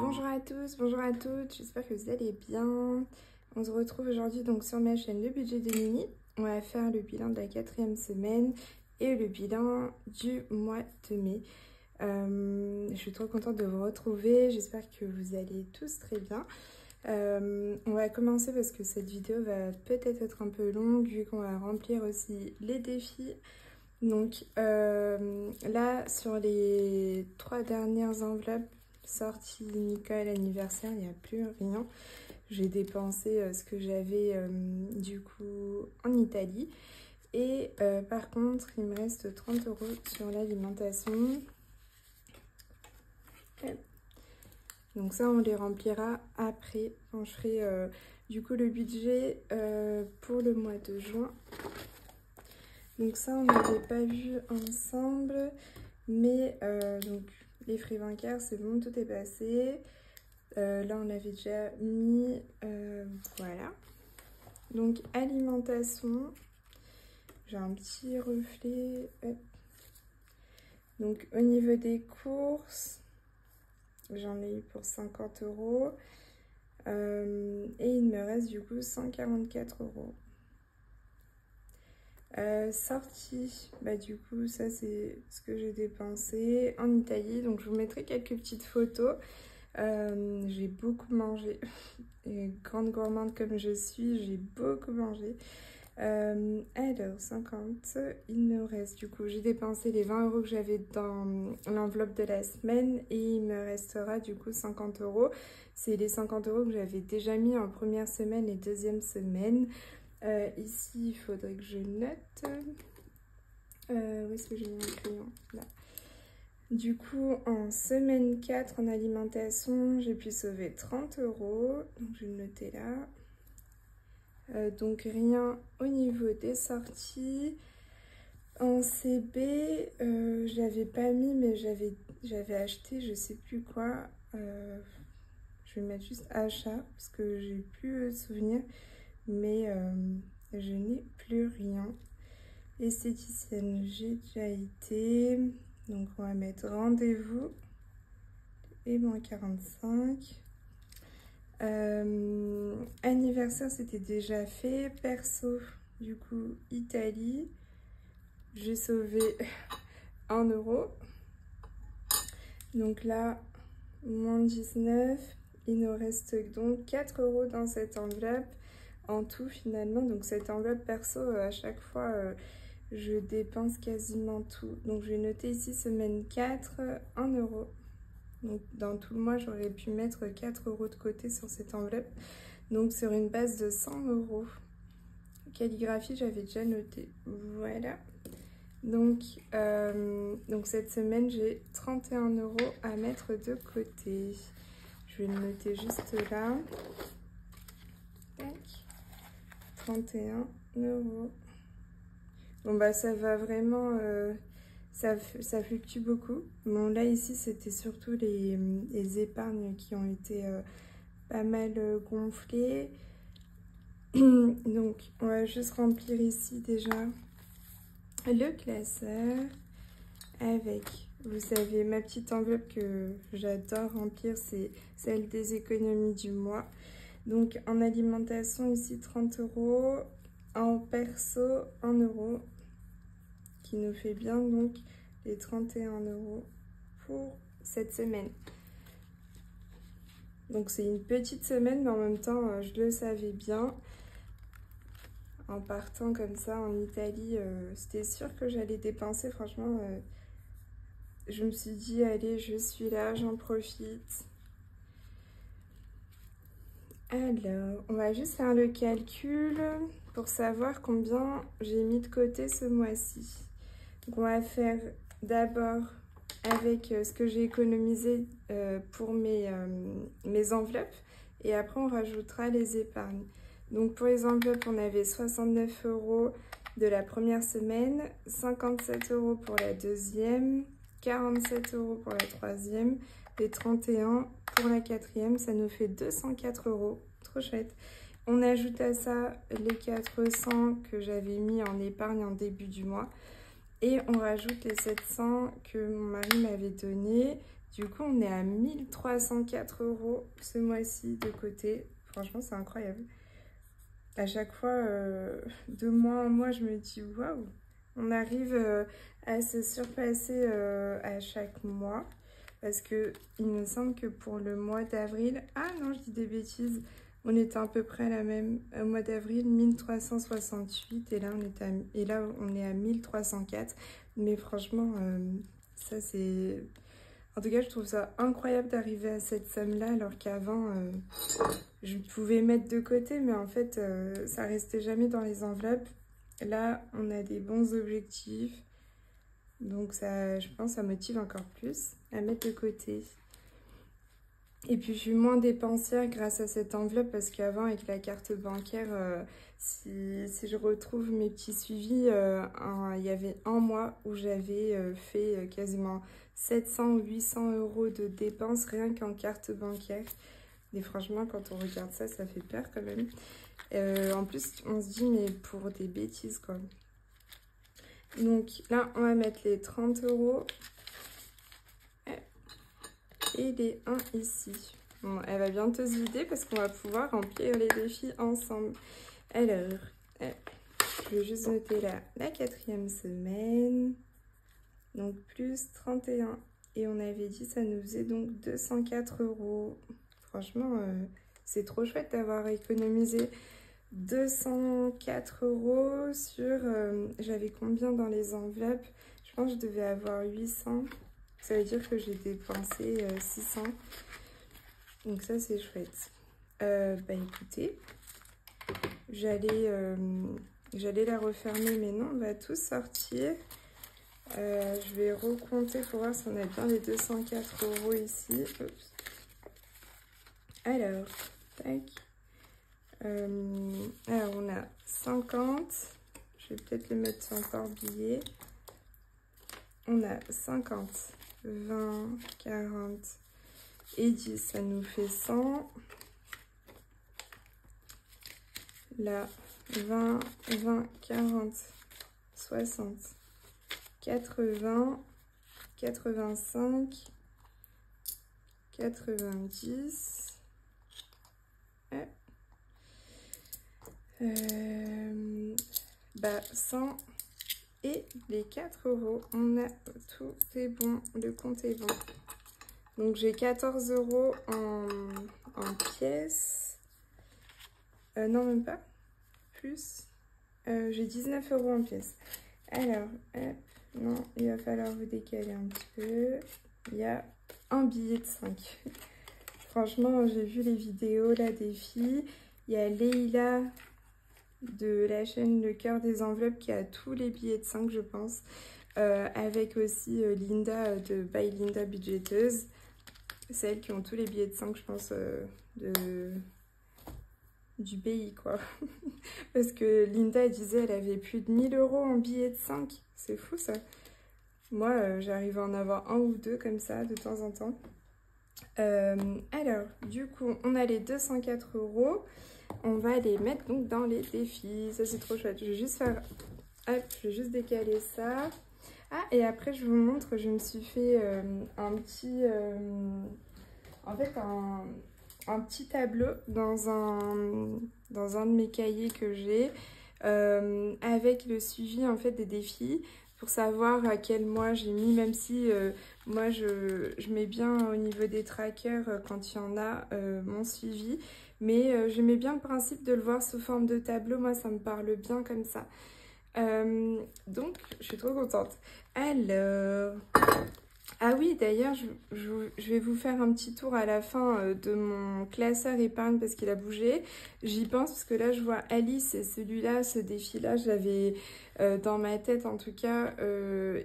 Bonjour à tous, bonjour à toutes, j'espère que vous allez bien. On se retrouve aujourd'hui donc sur ma chaîne Le Budget de Mimi. On va faire le bilan de la 4e semaine et le bilan du mois de mai. Je suis trop contente de vous retrouver, j'espère que vous allez tous très bien. On va commencer parce que cette vidéo va peut-être être un peu longue vu qu'on va remplir aussi les défis. Donc là, sur les 3 dernières enveloppes sorties Nicole anniversaire, il n'y a plus rien. J'ai dépensé ce que j'avais du coup en Italie. Et par contre, il me reste 30 € sur l'alimentation. Donc ça, on les remplira après quand je ferai du coup le budget pour le mois de juin. Donc ça, on n'avait pas vu ensemble, mais donc les frais bancaires, c'est bon, tout est passé. Là, on avait déjà mis, voilà. Donc alimentation, j'ai un petit reflet. Hop. Donc au niveau des courses, j'en ai eu pour 50 €. Et il me reste du coup 144 €. Sortie, bah du coup ça c'est ce que j'ai dépensé en Italie, donc je vous mettrai quelques petites photos. J'ai beaucoup mangé, et grande gourmande comme je suis, j'ai beaucoup mangé. Alors 50, il me reste du coup, j'ai dépensé les 20 € que j'avais dans l'enveloppe de la semaine et il me restera du coup 50 €. C'est les 50 € que j'avais déjà mis en première semaine et deuxième semaine. Ici, il faudrait que je note. Où est-ce que j'ai mis un crayon? Là. Du coup, en semaine 4 en alimentation, j'ai pu sauver 30 €. Donc, je vais le noter là. Donc, rien au niveau des sorties. En CB, je l'avais pas mis, mais j'avais acheté, je sais plus quoi. Je vais mettre juste achat parce que j'ai plus souvenir. Mais je n'ai plus rien. Esthéticienne, j'ai déjà été. Donc on va mettre rendez-vous et moins 45. Anniversaire, c'était déjà fait. Perso, du coup, Italie. J'ai sauvé 1 €. Donc là, moins 19. Il nous reste donc 4 € dans cette enveloppe. En tout finalement, donc cette enveloppe perso, à chaque fois, je dépense quasiment tout. Donc je vais noter ici semaine 4, 1 €. Donc dans tout le mois, j'aurais pu mettre 4 € de côté sur cette enveloppe. Donc sur une base de 100 €. Calligraphie, j'avais déjà noté. Voilà. Donc cette semaine, j'ai 31 € à mettre de côté. Je vais le noter juste là. Tac. 31 €. Bon bah ça va vraiment, ça fluctue beaucoup. Bon là ici c'était surtout les épargnes qui ont été pas mal gonflées. Donc on va juste remplir ici déjà le classeur avec, vous savez, ma petite enveloppe que j'adore remplir, c'est celle des économies du mois. Donc en alimentation ici 30 €, en perso 1 € qui nous fait bien donc les 31 € pour cette semaine. Donc c'est une petite semaine mais en même temps je le savais bien. En partant comme ça en Italie, c'était sûr que j'allais dépenser, franchement. Je me suis dit allez, je suis là, j'en profite. Alors, on va juste faire le calcul pour savoir combien j'ai mis de côté ce mois-ci. Donc, on va faire d'abord avec ce que j'ai économisé pour mes enveloppes et après on rajoutera les épargnes. Donc, pour les enveloppes, on avait 69 € de la première semaine, 57 € pour la deuxième, 47 € pour la troisième et 31 € pour la quatrième. Ça nous fait 204 €. Trop chouette. On ajoute à ça les 400 que j'avais mis en épargne en début du mois. Et on rajoute les 700 que mon mari m'avait donné. Du coup, on est à 1304 € ce mois-ci de côté. Franchement, c'est incroyable. À chaque fois, de mois en mois, je me dis waouh, on arrive à se surpasser à chaque mois. Parce que il me semble que pour le mois d'avril, ah non, je dis des bêtises, on était à peu près à la même. Au mois d'avril, 1368 et là, on est à 1304. Mais franchement, ça c'est. En tout cas, je trouve ça incroyable d'arriver à cette somme-là, alors qu'avant, je pouvais mettre de côté, mais en fait, ça restait jamais dans les enveloppes. Là, on a des bons objectifs, donc ça, je pense, ça motive encore plus à mettre de côté. Et puis, je suis moins dépensière grâce à cette enveloppe, parce qu'avant, avec la carte bancaire, si je retrouve mes petits suivis, il y avait un mois où j'avais fait quasiment 700 ou 800 € de dépenses rien qu'en carte bancaire. Et franchement, quand on regarde ça, ça fait peur quand même. En plus, on se dit, mais pour des bêtises, quoi. Donc là, on va mettre les 30 € et les 1 ici. Bon, elle va bientôt se vider parce qu'on va pouvoir remplir les défis ensemble. Alors, je vais juste noter là la 4e semaine. Donc plus 31. Et on avait dit, ça nous faisait donc 204 €. Franchement, c'est trop chouette d'avoir économisé 204 € sur... j'avais combien dans les enveloppes? Je pense que je devais avoir 800. Ça veut dire que j'ai dépensé 600. Donc ça, c'est chouette. Bah écoutez, j'allais la refermer, mais non, on va tout sortir. Je vais recompter pour voir si on a bien les 204 € ici. Oups. Alors, tac. Alors, on a 50. Je vais peut-être le mettre sur encore billet. On a 50, 20, 40 et 10. Ça nous fait 100. Là, 20, 20, 40, 60, 80, 85, 90. Bah 100 et les 4 €. On a tout est bon, le compte est bon. Donc j'ai 14 € en pièces. Non, même pas. Plus. J'ai 19 € en pièces. Alors, hop, non, il va falloir vous décaler un petit peu. Il y a un billet de 5. Franchement, j'ai vu les vidéos là des filles. Il y a Leïla de la chaîne Le Cœur des Enveloppes qui a tous les billets de 5, je pense. Avec aussi Linda de By Linda Budgeteuse. Celles qui ont tous les billets de 5, je pense, du pays, quoi. Parce que Linda disait elle avait plus de 1000 € en billets de 5. C'est fou, ça. Moi, j'arrive à en avoir un ou deux comme ça, de temps en temps. Alors, du coup, on a les 204 €. On va les mettre donc dans les défis. Ça, c'est trop chouette. Je vais juste faire... Hop, je vais juste décaler ça. Ah, et après, je vous montre, je me suis fait un petit... en fait, un petit tableau dans un de mes cahiers que j'ai avec le suivi, en fait, des défis pour savoir à quel mois j'ai mis, même si moi, je mets bien au niveau des trackers quand il y en a mon suivi. Mais j'aimais bien le principe de le voir sous forme de tableau. Moi, ça me parle bien comme ça. Donc, je suis trop contente. Alors... Ah oui, d'ailleurs, je vais vous faire un petit tour à la fin de mon classeur épargne parce qu'il a bougé. J'y pense parce que là, je vois Alice et celui-là, ce défi-là, je l'avais dans ma tête en tout cas.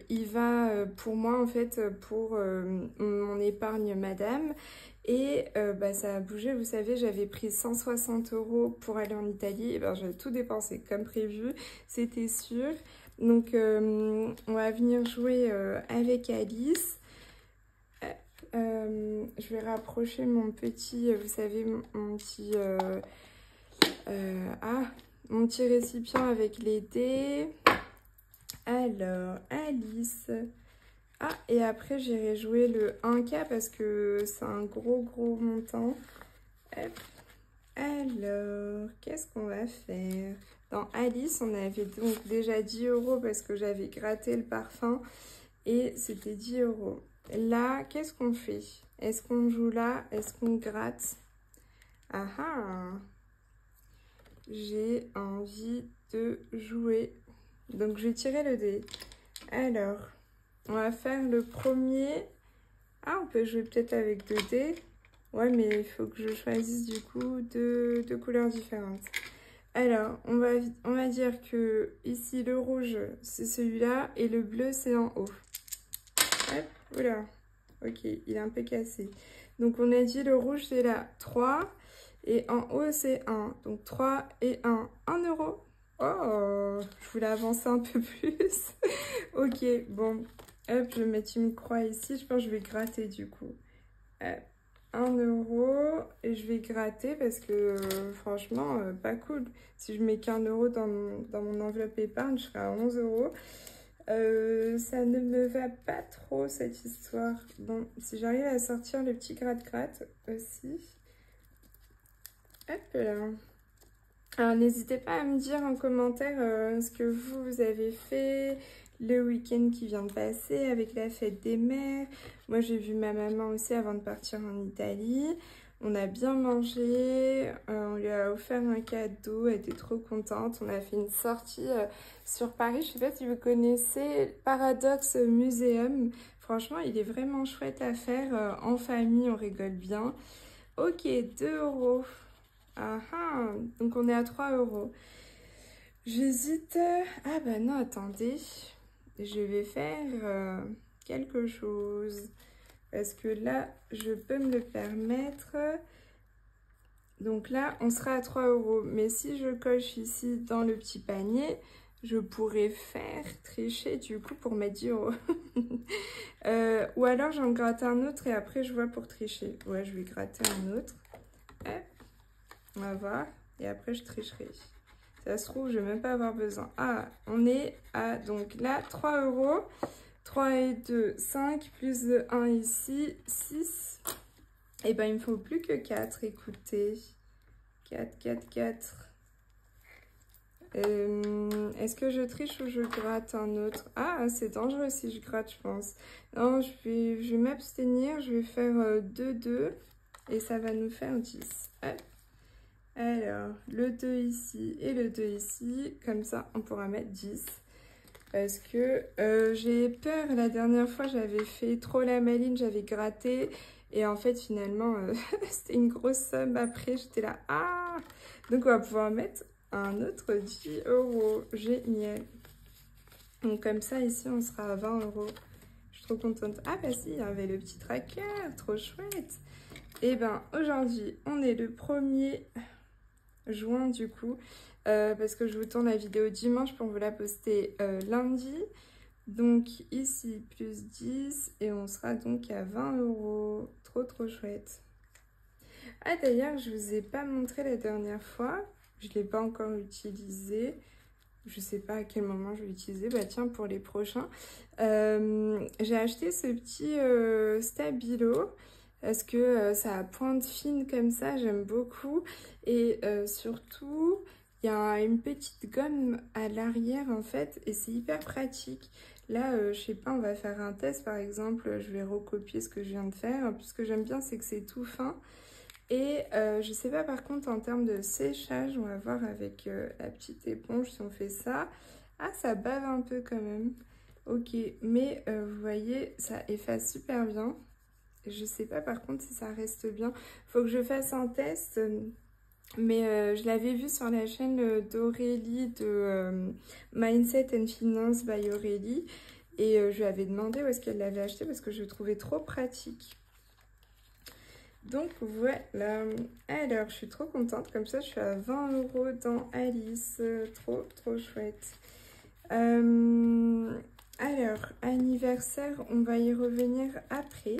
Il va pour moi, en fait, pour mon épargne madame. Et bah, ça a bougé, vous savez, j'avais pris 160 € pour aller en Italie. Et ben, j'avais tout dépensé comme prévu, c'était sûr. Donc, on va venir jouer avec Alice. Je vais rapprocher mon petit, vous savez, mon petit récipient avec les dés. Alors, Alice. Ah, et après, j'irai jouer le 1K parce que c'est un gros montant. Hop. Alors, qu'est-ce qu'on va faire? Dans Alice, on avait donc déjà 10 € parce que j'avais gratté le parfum et c'était 10 €. Là, qu'est-ce qu'on fait? Est-ce qu'on joue là? Est-ce qu'on gratte? Ah ah! J'ai envie de jouer. Donc, je vais tirer le dé. Alors, on va faire le premier. Ah, on peut jouer peut-être avec 2 dés. Ouais, mais il faut que je choisisse du coup deux couleurs différentes. Alors, on va dire que ici, le rouge, c'est celui-là et le bleu, c'est en haut. Hop, voilà. Ok, il est un peu cassé. Donc, on a dit le rouge, c'est là 3 et en haut, c'est 1. Donc, 3 et 1. 1 €. Oh, je voulais avancer un peu plus. Ok, bon. Hop, je vais mettre une croix ici. Je pense que je vais gratter du coup. 1 € et je vais gratter parce que franchement, pas cool. Si je mets qu'1 € dans mon enveloppe épargne, je serai à 11 €. Ça ne me va pas trop cette histoire. Bon, si j'arrive à sortir le petit gratte-gratte aussi. Hop là. Alors n'hésitez pas à me dire en commentaire ce que vous avez fait le week-end qui vient de passer avec la fête des mères. Moi j'ai vu ma maman aussi avant de partir en Italie. On a bien mangé, on lui a offert un cadeau, elle était trop contente. On a fait une sortie sur Paris, je sais pas si vous connaissez Paradox Museum. Franchement il est vraiment chouette à faire en famille, on rigole bien. Ok, 2 €. Ah ah, donc on est à 3 €. J'hésite. Ah bah non, attendez. Je vais faire quelque chose. Parce que là, je peux me le permettre. Donc là, on sera à 3 €. Mais si je coche ici dans le petit panier, je pourrais faire tricher du coup pour mettre 10 €. Ou alors j'en gratte un autre et après je vois pour tricher. Ouais, je vais gratter un autre. Hop. On va voir. Et après, je tricherai. Ça se trouve, je vais même pas avoir besoin. Ah, on est à, donc là, 3 €. 3 et 2, 5, plus de 1 ici, 6. Et ben, il me faut plus que 4, écoutez. 4, 4, 4. Est-ce que je triche ou je gratte un autre? Ah, c'est dangereux si je gratte, je pense. Non, je vais m'abstenir. Je vais faire 2, 2. Et ça va nous faire 10. Hop. Alors, le 2 ici et le 2 ici, comme ça on pourra mettre 10. Parce que j'ai peur, la dernière fois j'avais fait trop la maline, j'avais gratté. Et en fait finalement, c'était une grosse somme après, j'étais là, ah! Donc on va pouvoir mettre un autre 10 €, génial. Donc comme ça ici on sera à 20 €. Je suis trop contente. Ah bah si, il y avait le petit tracker, trop chouette. Et ben aujourd'hui, on est le 1er juin du coup, parce que je vous tourne la vidéo dimanche pour vous la poster lundi. Donc ici plus 10 et on sera donc à 20 €. Trop chouette. Ah d'ailleurs je vous ai pas montré la dernière fois, je l'ai pas encore utilisé. Je sais pas à quel moment je vais l'utiliser. Bah tiens, pour les prochains. J'ai acheté ce petit stabilo parce que ça a pointe fine comme ça, j'aime beaucoup. Et surtout, il y a une petite gomme à l'arrière en fait et c'est hyper pratique. Là, je sais pas, on va faire un test par exemple. Je vais recopier ce que je viens de faire. Puis ce que j'aime bien, c'est que c'est tout fin. Et je sais pas par contre en termes de séchage, on va voir avec la petite éponge si on fait ça. Ah, ça bave un peu quand même. Ok, mais vous voyez, ça efface super bien. Je sais pas par contre si ça reste bien. Faut que je fasse un test. Mais je l'avais vu sur la chaîne d'Aurélie de Mindset and Finance by Aurélie. Et je lui avais demandé où est-ce qu'elle l'avait acheté parce que je le trouvais trop pratique. Donc voilà, alors je suis trop contente, comme ça je suis à 20 € dans Alice, trop chouette. Alors, anniversaire, on va y revenir après,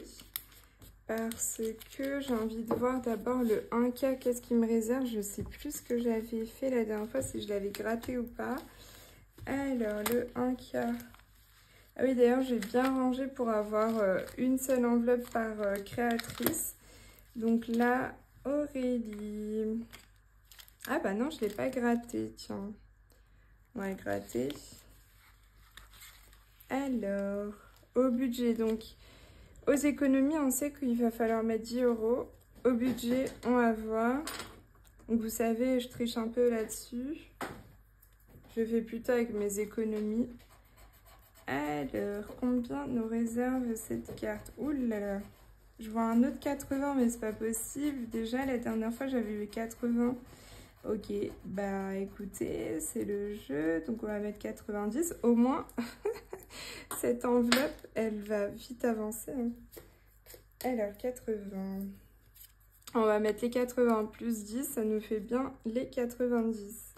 parce que j'ai envie de voir d'abord le 1K, qu'est-ce qu'il me réserve, je sais plus ce que j'avais fait la dernière fois, si je l'avais gratté ou pas. Alors, le 1K, Ah oui, d'ailleurs, j'ai bien rangé pour avoir une seule enveloppe par créatrice. Donc là, Aurélie. Ah bah non, je ne l'ai pas gratté, tiens. On va gratter. Alors, au budget, donc, aux économies, on sait qu'il va falloir mettre 10 €. Au budget, on va voir. Donc, vous savez, je triche un peu là-dessus. Je fais plutôt avec mes économies. Alors, combien nous réserve cette carte? Ouh là là, je vois un autre 80, mais c'est pas possible. Déjà, la dernière fois, j'avais eu 80. Ok, bah écoutez, c'est le jeu. Donc, on va mettre 90. Au moins, cette enveloppe, elle va vite avancer. Hein. Alors, 80. On va mettre les 80 plus 10, ça nous fait bien les 90.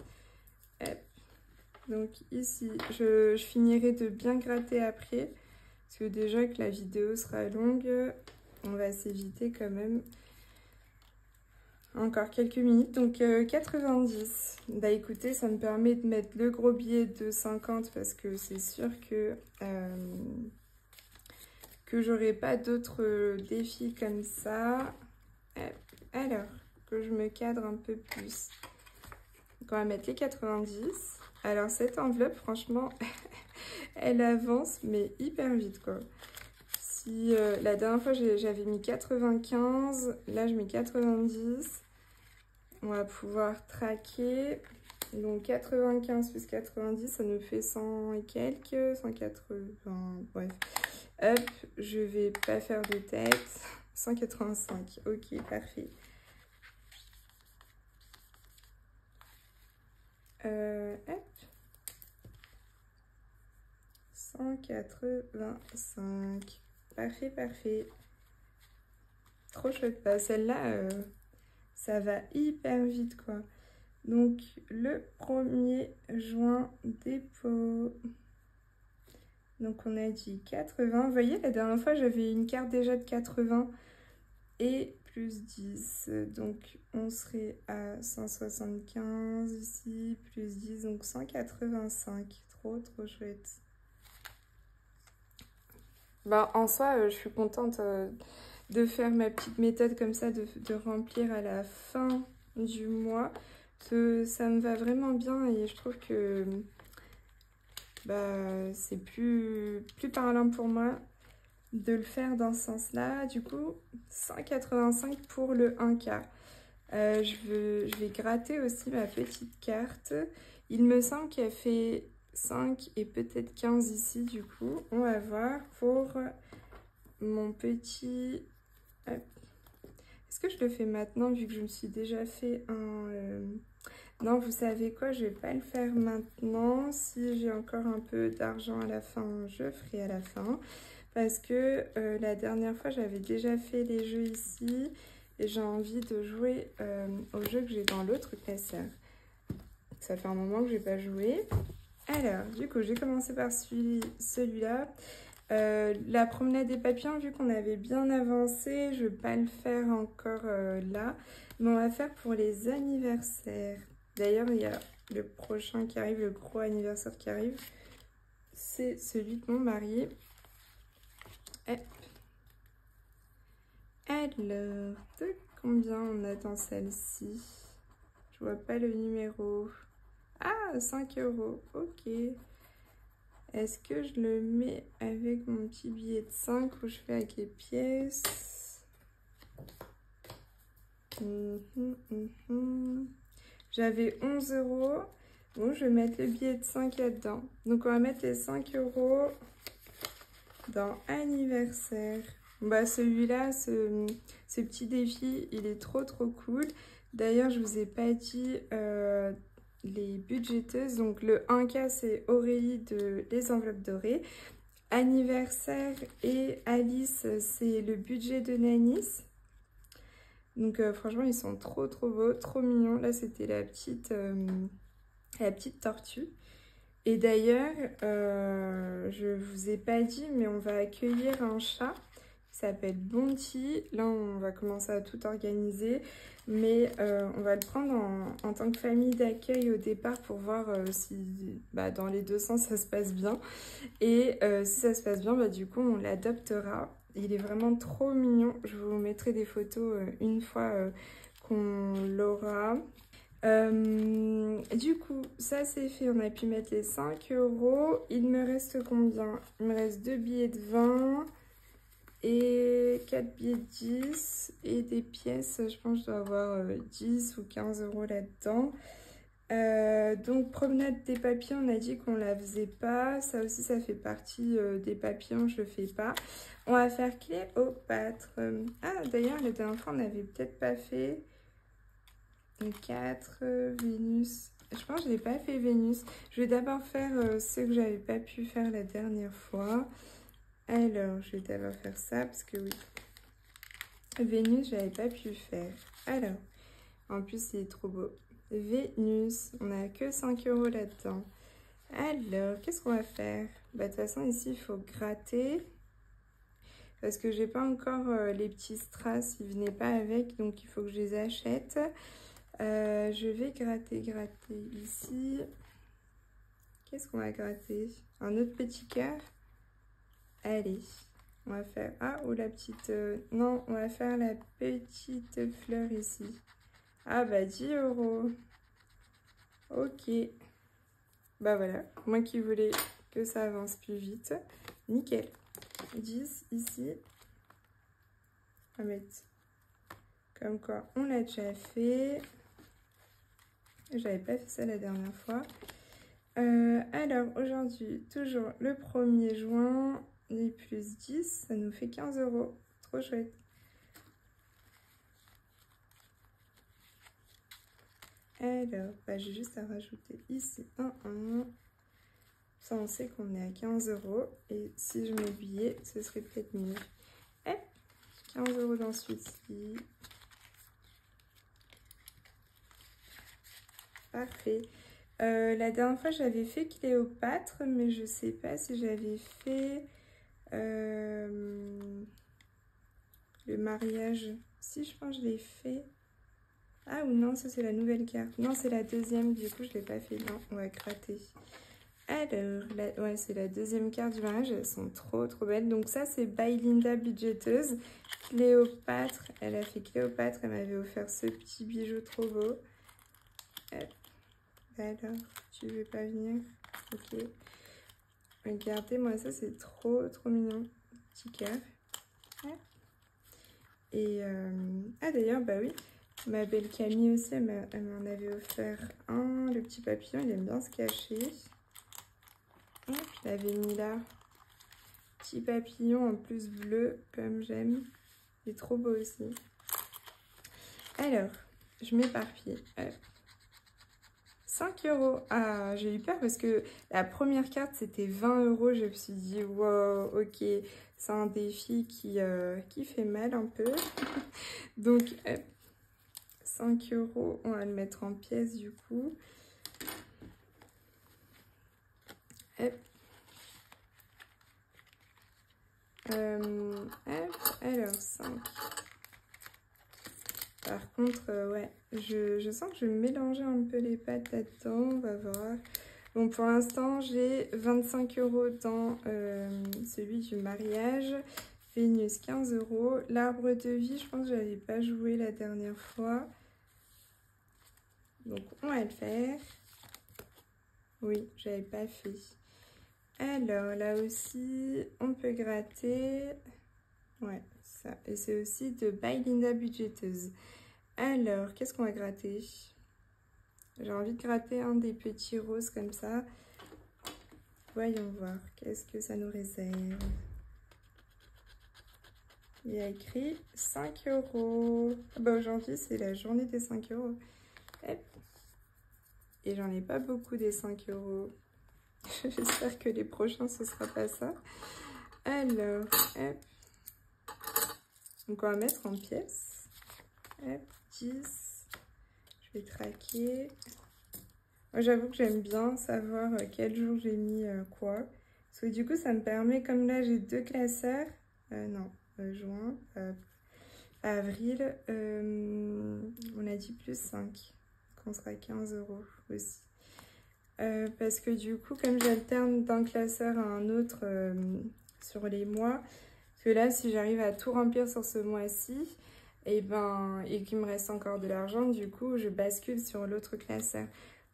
Hop. Donc ici, je finirai de bien gratter après. Parce que déjà que la vidéo sera longue, on va s'éviter quand même encore quelques minutes. Donc 90. Bah écoutez, ça me permet de mettre le gros billet de 50 parce que c'est sûr que j'aurai pas d'autres défis comme ça. Alors, que je me cadre un peu plus. Donc on va mettre les 90. Alors cette enveloppe, franchement, elle avance, mais hyper vite, quoi. Si la dernière fois, j'avais mis 95, là, je mets 90. On va pouvoir traquer. Donc 95 plus 90, ça nous fait 100 et quelques, 180, bref. Hop, je vais pas faire de tête. 185, ok, parfait. Hop. 185. Parfait, parfait. Trop chouette. Bah, celle-là, ça va hyper vite, quoi. Donc, le 1er juin, dépôt. Donc, on a dit 80. Vous voyez, la dernière fois, j'avais une carte déjà de 80 et plus 10. Donc, on serait à 175 ici, plus 10, donc 185. Trop, trop chouette. Bah, en soi, je suis contente de faire ma petite méthode comme ça, de remplir à la fin du mois. Ça me va vraiment bien et je trouve que bah, c'est plus parlant pour moi de le faire dans ce sens-là. Du coup, 185 pour le 1K. Je vais gratter aussi ma petite carte. Il me semble qu'elle fait 5 et peut-être 15 ici, du coup. On va voir pour mon petit... Est-ce que je le fais maintenant, vu que je me suis déjà fait un... Non, vous savez quoi, je vais pas le faire maintenant. Si j'ai encore un peu d'argent à la fin, je ferai à la fin. Parce que la dernière fois, j'avais déjà fait les jeux ici. Et j'ai envie de jouer au jeu que j'ai dans l'autre classeur. Ça fait un moment que je n'ai pas joué. Alors, du coup, j'ai commencé par celui-là. La promenade des papillons, vu qu'on avait bien avancé, je ne vais pas le faire encore là. Mais on va faire pour les anniversaires. D'ailleurs, il y a le prochain qui arrive, le gros anniversaire qui arrive. C'est celui de mon mari. Hop. Alors, de combien on a dans celle-ci? Je vois pas le numéro. Ah, 5 €. Ok. Est-ce que je le mets avec mon petit billet de 5 ou je fais avec les pièces? J'avais 11 €. Bon, je vais mettre le billet de 5 là-dedans. Donc, on va mettre les 5 € dans anniversaire. Bah, celui-là, ce petit défi, il est trop, trop cool. D'ailleurs, je vous ai pas dit les budgéteuses. Donc, le 1K, c'est Aurélie de Les Enveloppes Dorées. Anniversaire et Alice, c'est le budget de Nanis. Donc, franchement, ils sont trop, trop beaux, trop mignons. Là, c'était la petite tortue. Et d'ailleurs, je vous ai pas dit, mais on va accueillir un chat s'appelle Bonti. Là, on va commencer à tout organiser, mais on va le prendre en tant que famille d'accueil au départ pour voir si dans les deux sens ça se passe bien. Et si ça se passe bien, du coup, on l'adoptera. Il est vraiment trop mignon. Je vous mettrai des photos une fois qu'on l'aura. Du coup, ça c'est fait. On a pu mettre les 5 euros. Il me reste combien? Il me reste 2 billets de 20 et 4 billets de 10 et des pièces. Je pense que je dois avoir 10 ou 15 euros là-dedans. Donc promenade des papillons, on a dit qu'on la faisait pas. Ça aussi, ça fait partie des papillons, je le fais pas. On va faire Cléopâtre. Ah, d'ailleurs, la dernière fois, on n'avait peut-être pas fait le 4, Vénus. Je pense que je n'ai pas fait Vénus. Je vais d'abord faire ceux que j'avais pas pu faire la dernière fois. Alors, je vais d'abord faire ça parce que oui, Vénus, j'avais pas pu faire. Alors, en plus, il est trop beau. Vénus, on n'a que 5 euros là-dedans. Alors, qu'est-ce qu'on va faire? De toute façon, ici, il faut gratter. Parce que j'ai pas encore les petits strass, ils venaient pas avec, donc il faut que je les achète. Je vais gratter ici. Qu'est-ce qu'on va gratter? Un autre petit cœur? Allez, on va faire... Ah, ou la petite... Non, on va faire la petite fleur ici. Ah 10 euros. Ok. Voilà. Moi qui voulais que ça avance plus vite. Nickel. 10 ici. On va mettre comme quoi on l'a déjà fait. J'avais pas fait ça la dernière fois. Alors aujourd'hui, toujours le 1er juin, les plus 10, ça nous fait 15 euros. Trop chouette. Alors, j'ai juste à rajouter ici un 1. Ça, on sait qu'on est à 15 euros. Et si je mets billet, ce serait peut-être mieux. Hop, 15 euros dans celui-ci. Parfait. La dernière fois, j'avais fait Cléopâtre, mais je sais pas si j'avais fait le mariage. Si, je pense que je l'ai fait. Ah ou non, ça c'est la nouvelle carte. Non, c'est la deuxième, du coup je l'ai pas fait. Non, on va gratter. Alors, ouais, c'est la deuxième carte du mariage. Elles sont trop belles. Donc ça, c'est by Linda Budgeteuse. Cléopâtre, elle a fait Cléopâtre. Elle m'avait offert ce petit bijou trop beau. Alors, tu veux pas venir? Ok. Regardez, moi ça, c'est trop mignon. Petit cœur. Ouais. Et, ah d'ailleurs, oui. Ma belle Camille aussi, elle m'en avait offert un. Le petit papillon, il aime bien se cacher. Je l'avais mis là. Petit papillon en plus bleu, comme j'aime. Il est trop beau aussi. Alors, je m'éparpille. 5 euros. Ah, j'ai eu peur parce que la première carte, c'était 20 euros. Je me suis dit, wow, ok, c'est un défi qui fait mal un peu. Donc, 5 euros, on va le mettre en pièces du coup. Hop. Alors 5. Par contre, ouais, je sens que je vais mélanger un peu les pâtes là-dedans, on va voir. Bon, pour l'instant, j'ai 25 euros dans celui du mariage. Vénus, 15 euros. L'arbre de vie, je pense que je n'avais pas joué la dernière fois. Donc, on va le faire. Oui, je n'avais pas fait. Alors, là aussi, on peut gratter. Ouais, ça. Et c'est aussi de by Linda Budgeteuse. Alors, qu'est-ce qu'on va gratter? J'ai envie de gratter un des petits roses comme ça. Voyons voir, qu'est-ce que ça nous réserve? Il y a écrit 5 euros. Aujourd'hui, c'est la journée des 5 euros. Hop. Et j'en ai pas beaucoup des 5 euros. J'espère que les prochains, ce sera pas ça. Alors, hop. Donc, on va mettre en pièces. Hop, 10. Je vais traquer. Moi, j'avoue que j'aime bien savoir quel jour j'ai mis quoi. Parce que du coup, ça me permet, comme là, j'ai 2 classeurs. Non, juin, avril, on a dit plus 5, qu'on sera 15 € aussi. Parce que du coup, comme j'alterne d'un classeur à un autre sur les mois, parce que là, si j'arrive à tout remplir sur ce mois-ci, et qu'il me reste encore de l'argent, du coup, je bascule sur l'autre classeur.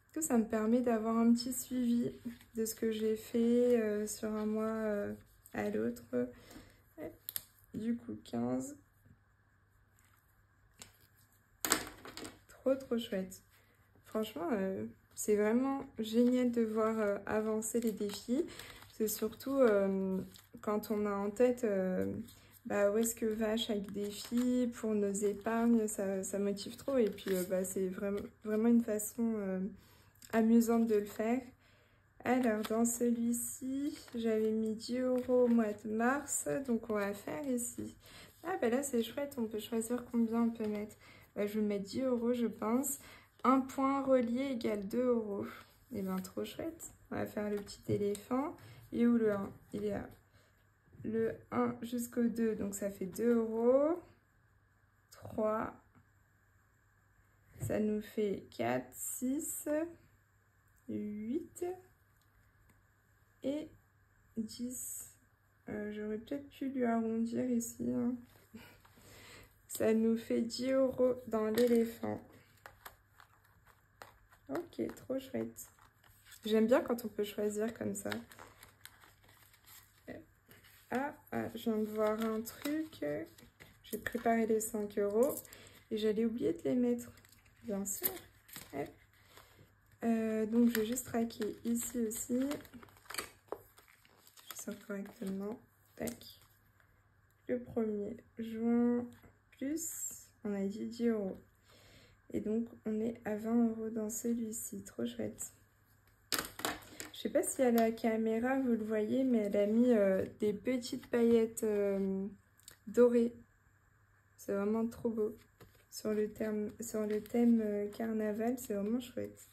Du coup, ça me permet d'avoir un petit suivi de ce que j'ai fait sur un mois à l'autre. Du coup, 15. Trop chouette. Franchement, c'est vraiment génial de voir avancer les défis. C'est surtout quand on a en tête où est-ce que va chaque défi pour nos épargnes, ça motive trop. Et puis, c'est vraiment une façon amusante de le faire. Alors, dans celui-ci, j'avais mis 10 € au mois de mars. Donc, on va faire ici. Ah, là, c'est chouette. On peut choisir combien on peut mettre. Je vais mettre 10 € je pense. Un point relié égale 2 €. Et trop chouette. On va faire le petit éléphant. Et où le 1? Il est là. Le 1 jusqu'au 2, donc ça fait 2 €. 3. Ça nous fait 4, 6, 8 et 10. J'aurais peut-être pu lui arrondir ici. Hein. Ça nous fait 10 € dans l'éléphant. Ok, trop chouette. J'aime bien quand on peut choisir comme ça. Je viens de voir un truc. J'ai préparé les 5 € et j'allais oublier de les mettre. Bien sûr. Donc, je vais juste traquer ici aussi. Je sors correctement. Tac. Le 1er juin plus, on a dit 10 €. Et donc, on est à 20 € dans celui-ci. Trop chouette. Je sais pas si à la caméra, vous le voyez, mais elle a mis des petites paillettes dorées. C'est vraiment trop beau. Sur le thème carnaval, c'est vraiment chouette.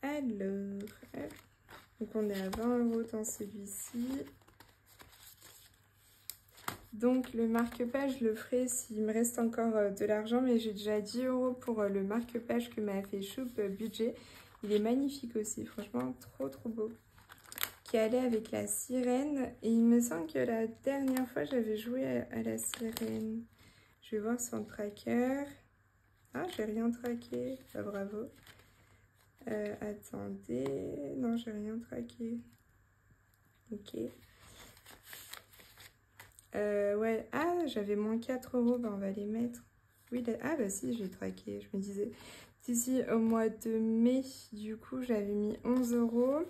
Alors, donc on est à 20 € dans celui-ci. Donc le marque-page, je le ferai s'il me reste encore de l'argent, mais j'ai déjà 10 € pour le marque-page que m'a fait Choup Budget. Il est magnifique aussi, franchement, trop beau. Qui allait avec la sirène. Et il me semble que la dernière fois, j'avais joué à la sirène. Je vais voir sur le tracker. Ah, j'ai rien traqué. Ah, bravo. Attendez. Non, j'ai rien traqué. Ok. Ouais. Ah, j'avais moins 4 €. On va les mettre. Oui, ah, si, j'ai traqué. Je me disais. Ici, au mois de mai, du coup, j'avais mis 11 €.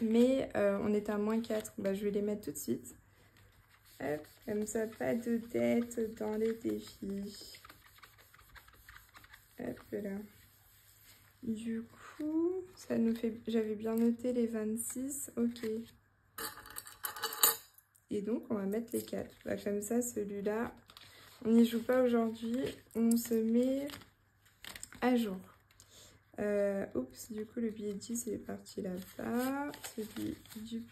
Mais on est à moins 4. Je vais les mettre tout de suite. Hop, comme ça, pas de dette dans les défis. Hop là. Du coup, ça nous fait... J'avais bien noté les 26. Ok. Et donc, on va mettre les 4. Comme ça, celui-là, on n'y joue pas aujourd'hui. On se met à jour. Oups, du coup, le billet 10, il est parti là-bas. Celui du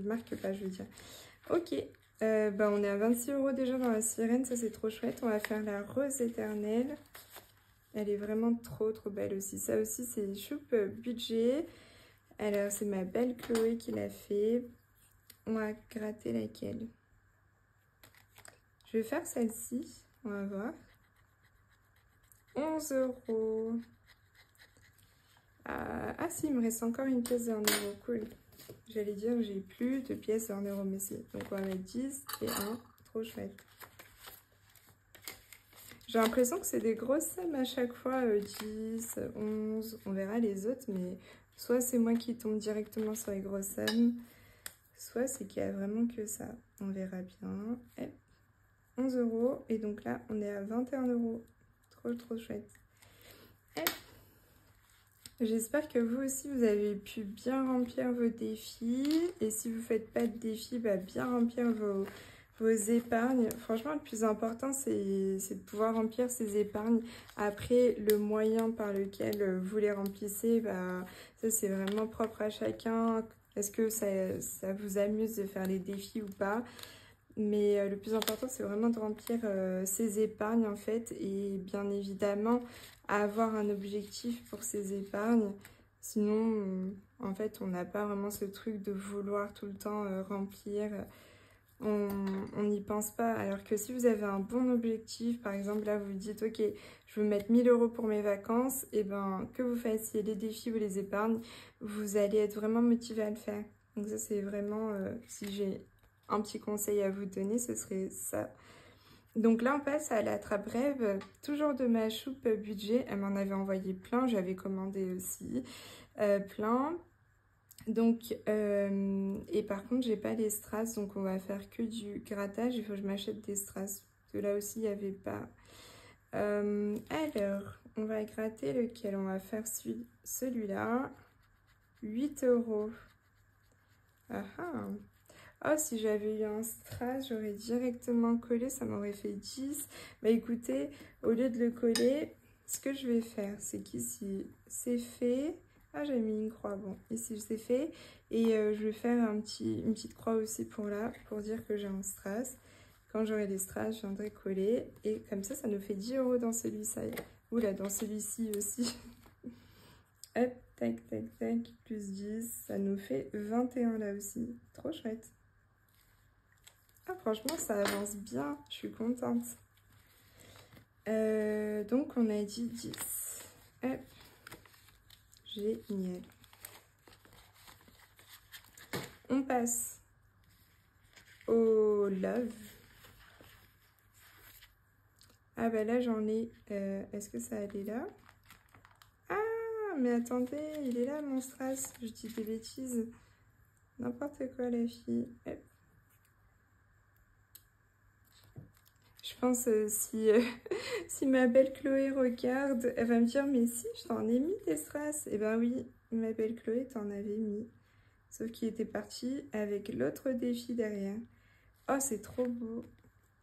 marque-page, je veux dire. Ok. On est à 26 € déjà dans la sirène. Ça, c'est trop chouette. On va faire la rose éternelle. Elle est vraiment trop belle aussi. Ça aussi, c'est Choup Budget. Alors, c'est ma belle Chloé qui l'a fait. On va gratter laquelle? Je vais faire celle-ci. On va voir. 11 €. Ah si, il me reste encore une pièce de 1 €. Cool. J'allais dire, j'ai plus de pièces de 1 €, mais si. Donc, on va mettre 10 et 1. Trop chouette. J'ai l'impression que c'est des grosses sommes à chaque fois. 10, 11. On verra les autres, mais soit c'est moi qui tombe directement sur les grosses sommes, soit c'est qu'il y a vraiment que ça. On verra bien. Et 11 €. Et donc là, on est à 21 €. Trop chouette. J'espère que vous aussi, vous avez pu bien remplir vos défis. Et si vous ne faites pas de défis, bien remplir vos épargnes. Franchement, le plus important, c'est de pouvoir remplir ces épargnes. Après, le moyen par lequel vous les remplissez, ça, c'est vraiment propre à chacun. est-ce que ça vous amuse de faire les défis ou pas? Mais le plus important, c'est vraiment de remplir ses épargnes, en fait, et bien évidemment, avoir un objectif pour ses épargnes. Sinon, en fait, on n'a pas vraiment ce truc de vouloir tout le temps remplir. On n'y pense pas. Alors que si vous avez un bon objectif, par exemple, là, vous vous dites, ok, je veux mettre 1000 € pour mes vacances, et ben, que vous fassiez les défis ou les épargnes, vous allez être vraiment motivé à le faire. Donc ça, c'est vraiment, si j'ai un petit conseil à vous donner, ce serait ça. Donc là, on passe à la trappe rêve, toujours de ma choupe budget. Elle m'en avait envoyé plein, j'avais commandé aussi plein. Donc, et par contre, j'ai pas les strass, donc on va faire que du grattage. Il faut que je m'achète des strass. Parce que là aussi, il n'y avait pas. Alors, on va gratter lequel? On va faire celui-là. 8 €. Ah ah. Oh, si j'avais eu un strass, j'aurais directement collé, ça m'aurait fait 10. Bah écoutez, au lieu de le coller, ce que je vais faire, c'est qu'ici, c'est fait. Ah, j'ai mis une croix, bon, ici c'est fait. Et je vais faire une petite croix aussi pour là, pour dire que j'ai un strass. Quand j'aurai les strass, je viendrai coller. Et comme ça nous fait 10 € dans celui-ci. Oula, dans celui-ci aussi. Hop, tac, tac, tac, plus 10, ça nous fait 21 là aussi. Trop chouette. Ah, franchement, ça avance bien, je suis contente. Donc, on a dit 10. Hop, génial. On passe au love. Ah, bah là, j'en ai. Est-ce que ça allait là? Ah, mais attendez, il est là, mon strass. Je dis des bêtises. N'importe quoi, la fille. Hop. Je pense si ma belle Chloé regarde, elle va me dire, mais si, je t'en ai mis des strass. Eh ben oui, ma belle Chloé t'en avait mis. Sauf qu'il était parti avec l'autre défi derrière. Oh, c'est trop beau.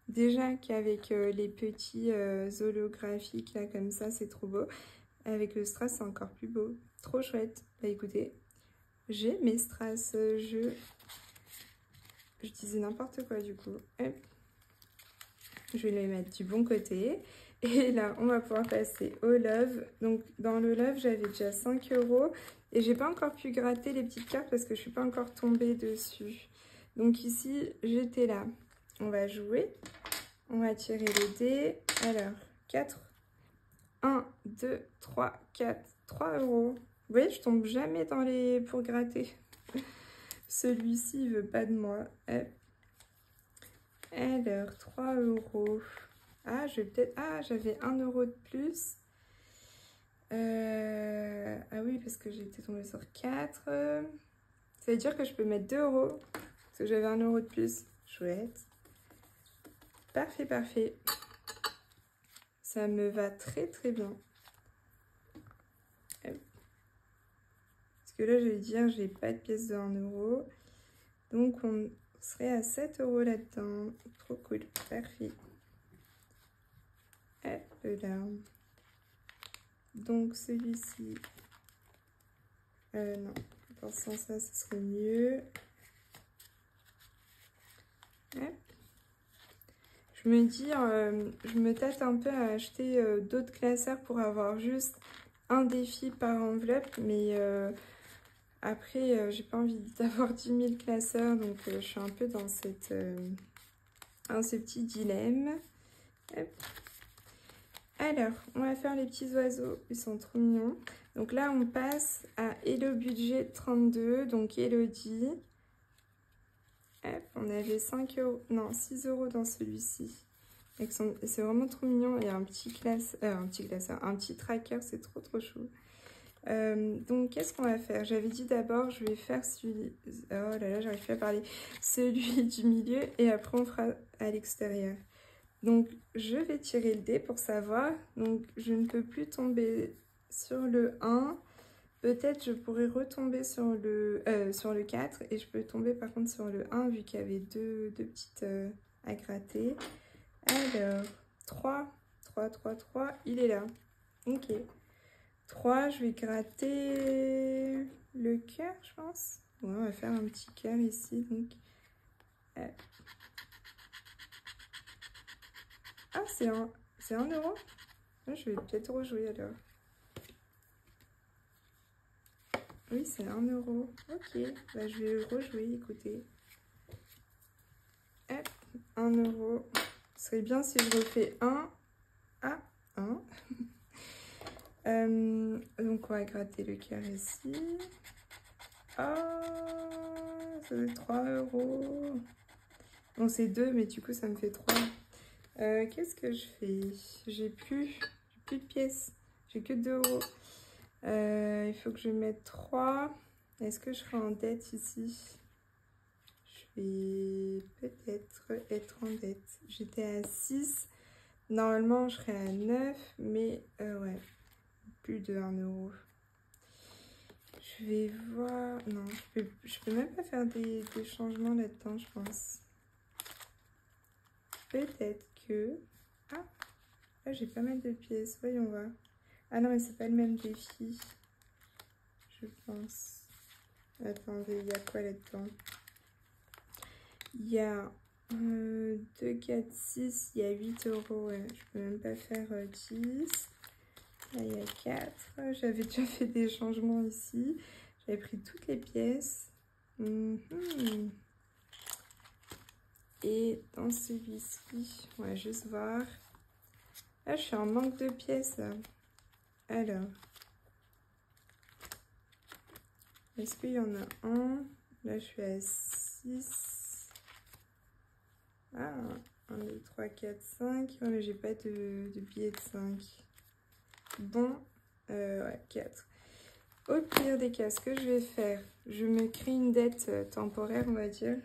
Déjà qu'avec les petits holographiques, là, comme ça, c'est trop beau. Avec le strass, c'est encore plus beau. Trop chouette. Bah écoutez, j'ai mes strass. Je disais n'importe quoi, du coup. Hop. Je vais les mettre du bon côté. Et là, on va pouvoir passer au love. Donc, dans le love, j'avais déjà 5 €. Et j'ai pas encore pu gratter les petites cartes parce que je suis pas encore tombée dessus. Donc ici, j'étais là. On va jouer. On va tirer les dés. Alors, 4. 1, 2, 3, 4. 3 €. Vous voyez, je tombe jamais dans les pour gratter. Celui-ci, il veut pas de moi. Hop. Alors, 3 €. Ah, je vais peut-être... Ah, j'avais 1 € de plus. Ah oui, parce que j'étais tombée sur 4. Ça veut dire que je peux mettre 2 €. Parce que j'avais 1 € de plus. Chouette. Parfait, parfait. Ça me va très, très bien. Parce que là, je vais dire, j'ai pas de pièce de 1 €. Donc, on serait à 7 € là-dedans. Trop cool. Parfait. Hop là. Donc, celui-ci. Non. Dans ce sens-là, ce serait mieux. Hop. Je me dis, je me tâte un peu à acheter d'autres classeurs pour avoir juste un défi par enveloppe. Mais après, j'ai pas envie d'avoir 10 000 classeurs. Donc, je suis un peu dans ce petit dilemme. Hop. Alors, on va faire les petits oiseaux. Ils sont trop mignons. Donc là, on passe à Hello Budget 32. Donc, Elodie. Hop, on avait 5 €, non 6 € dans celui-ci. C'est vraiment trop mignon. Il y a un petit classeur, un petit tracker, c'est trop trop chou. Donc qu'est-ce qu'on va faire? J'avais dit d'abord je vais faire celui... Oh là là, j'arrive plus à parler. Celui du milieu et après on fera à l'extérieur. Donc je vais tirer le dé pour savoir. Donc je ne peux plus tomber sur le 1. Peut-être je pourrais retomber sur le 4 et je peux tomber par contre sur le 1 vu qu'il y avait deux petites à gratter. Alors, 3, 3, 3, 3, il est là. Ok. 3, je vais gratter le cœur, je pense. Ouais, on va faire un petit cœur ici, donc. Ah, c'est 1 euro? Ah, je vais peut-être rejouer alors. Oui, c'est 1 euro. Ok, bah, je vais rejouer, écoutez. Hop, 1 euro. Ce serait bien si je refais 1 à 1. Donc, on va gratter le cœur ici. Ah, ça fait 3 euros. Bon, c'est 2, mais du coup, ça me fait 3. Qu'est-ce que je fais? J'ai plus de pièces. J'ai que 2 euros. Il faut que je mette 3. Est-ce que je serai en dette ici? Je vais peut-être être en dette. J'étais à 6. Normalement, je serais à 9. Mais ouais, plus de 1 euro. Je vais voir... Non, je peux même pas faire des changements là-dedans, je pense. Peut-être que... Ah, là, j'ai pas mal de pièces. Voyons voir. Ah non, mais c'est pas le même défi. Je pense. Attendez, il y a quoi là-dedans? Il y a 2, 4, 6. Il y a 8 euros. Ouais. Je peux même pas faire 10. Là, il y a 4. J'avais déjà fait des changements ici. J'avais pris toutes les pièces. Et dans celui-ci, on va juste voir. Là, je suis en manque de pièces. Là. Alors, est-ce qu'il y en a un? Là, je suis à 6. Ah, 1, 2, 3, 4, 5. Oh, mais j'ai pas de billets de 5. Bon, ouais, 4. Au pire des cas, ce que je vais faire, je me crée une dette temporaire, on va dire.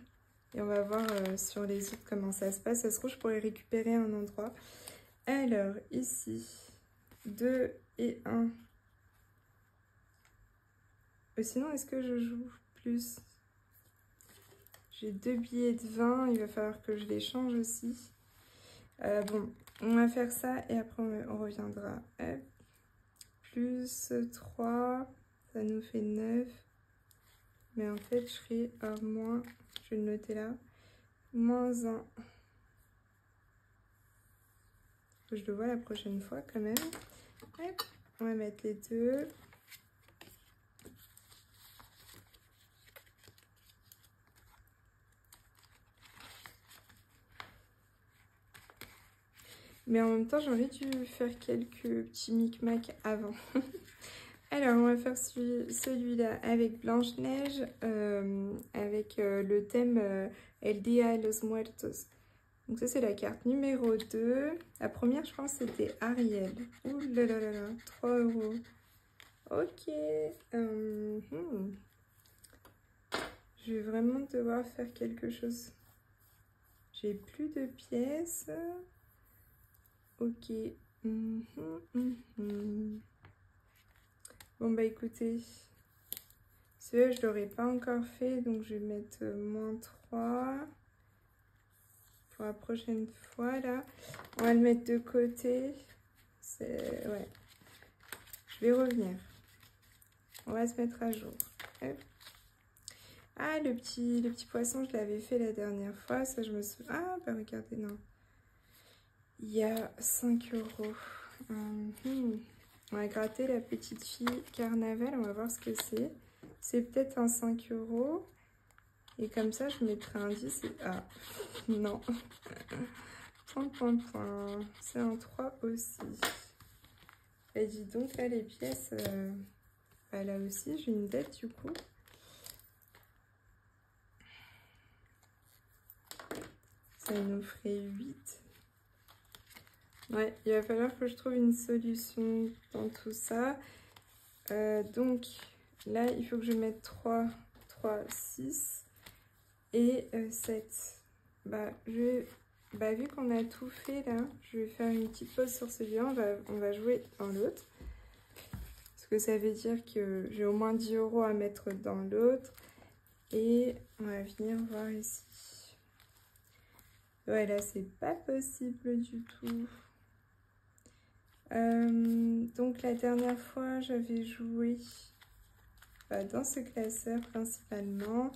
Et on va voir sur les autres comment ça se passe. Ça se trouve, je pourrais récupérer un endroit. Alors, ici, 2 et 1. Sinon, est-ce que je joue plus? J'ai 2 billets de 20. Il va falloir que je les change aussi. Bon, on va faire ça et après on reviendra. Hop. Plus 3, ça nous fait 9. Mais en fait, je serai à moins, je vais le noter là, moins 1. Je le vois la prochaine fois quand même. Hop, on va mettre les deux. Mais en même temps, j'aurais dû faire quelques petits micmacs avant. Alors, on va faire celui-là avec Blanche-Neige, avec le thème El Día de los Muertos. Donc ça, c'est la carte numéro 2. La première, je pense, c'était Ariel. Ouh là là là là, 3 euros. Ok. Je vais vraiment devoir faire quelque chose. J'ai plus de pièces. Ok. Bon, bah écoutez, celui-là, je ne l'aurais pas encore fait, donc je vais mettre moins 3 pour la prochaine fois, là. On va le mettre de côté. Ouais. Je vais revenir. On va se mettre à jour. Hop. Ah, le petit poisson, je l'avais fait la dernière fois. Ça, je me souviens. Ah, bah regardez, non. Il y a 5 euros. On va gratter la petite fille carnaval. On va voir ce que c'est. C'est peut-être un 5 euros. Et comme ça, je mettrai un 10. Et... Ah, non. Point. C'est un 3 aussi. Et dis donc, là, les pièces... Bah, là aussi, j'ai une dette, du coup. Ça nous ferait 8. Ouais, il va falloir que je trouve une solution dans tout ça. Donc, là, il faut que je mette 3, 6 et 7. Bah, vu qu'on a tout fait, là, je vais faire une petite pause sur celui-là. On va jouer dans l'autre. Parce que ça veut dire que j'ai au moins 10 euros à mettre dans l'autre. Et on va venir voir ici. Ouais, là, c'est pas possible du tout. Donc, la dernière fois, j'avais joué dans ce classeur principalement.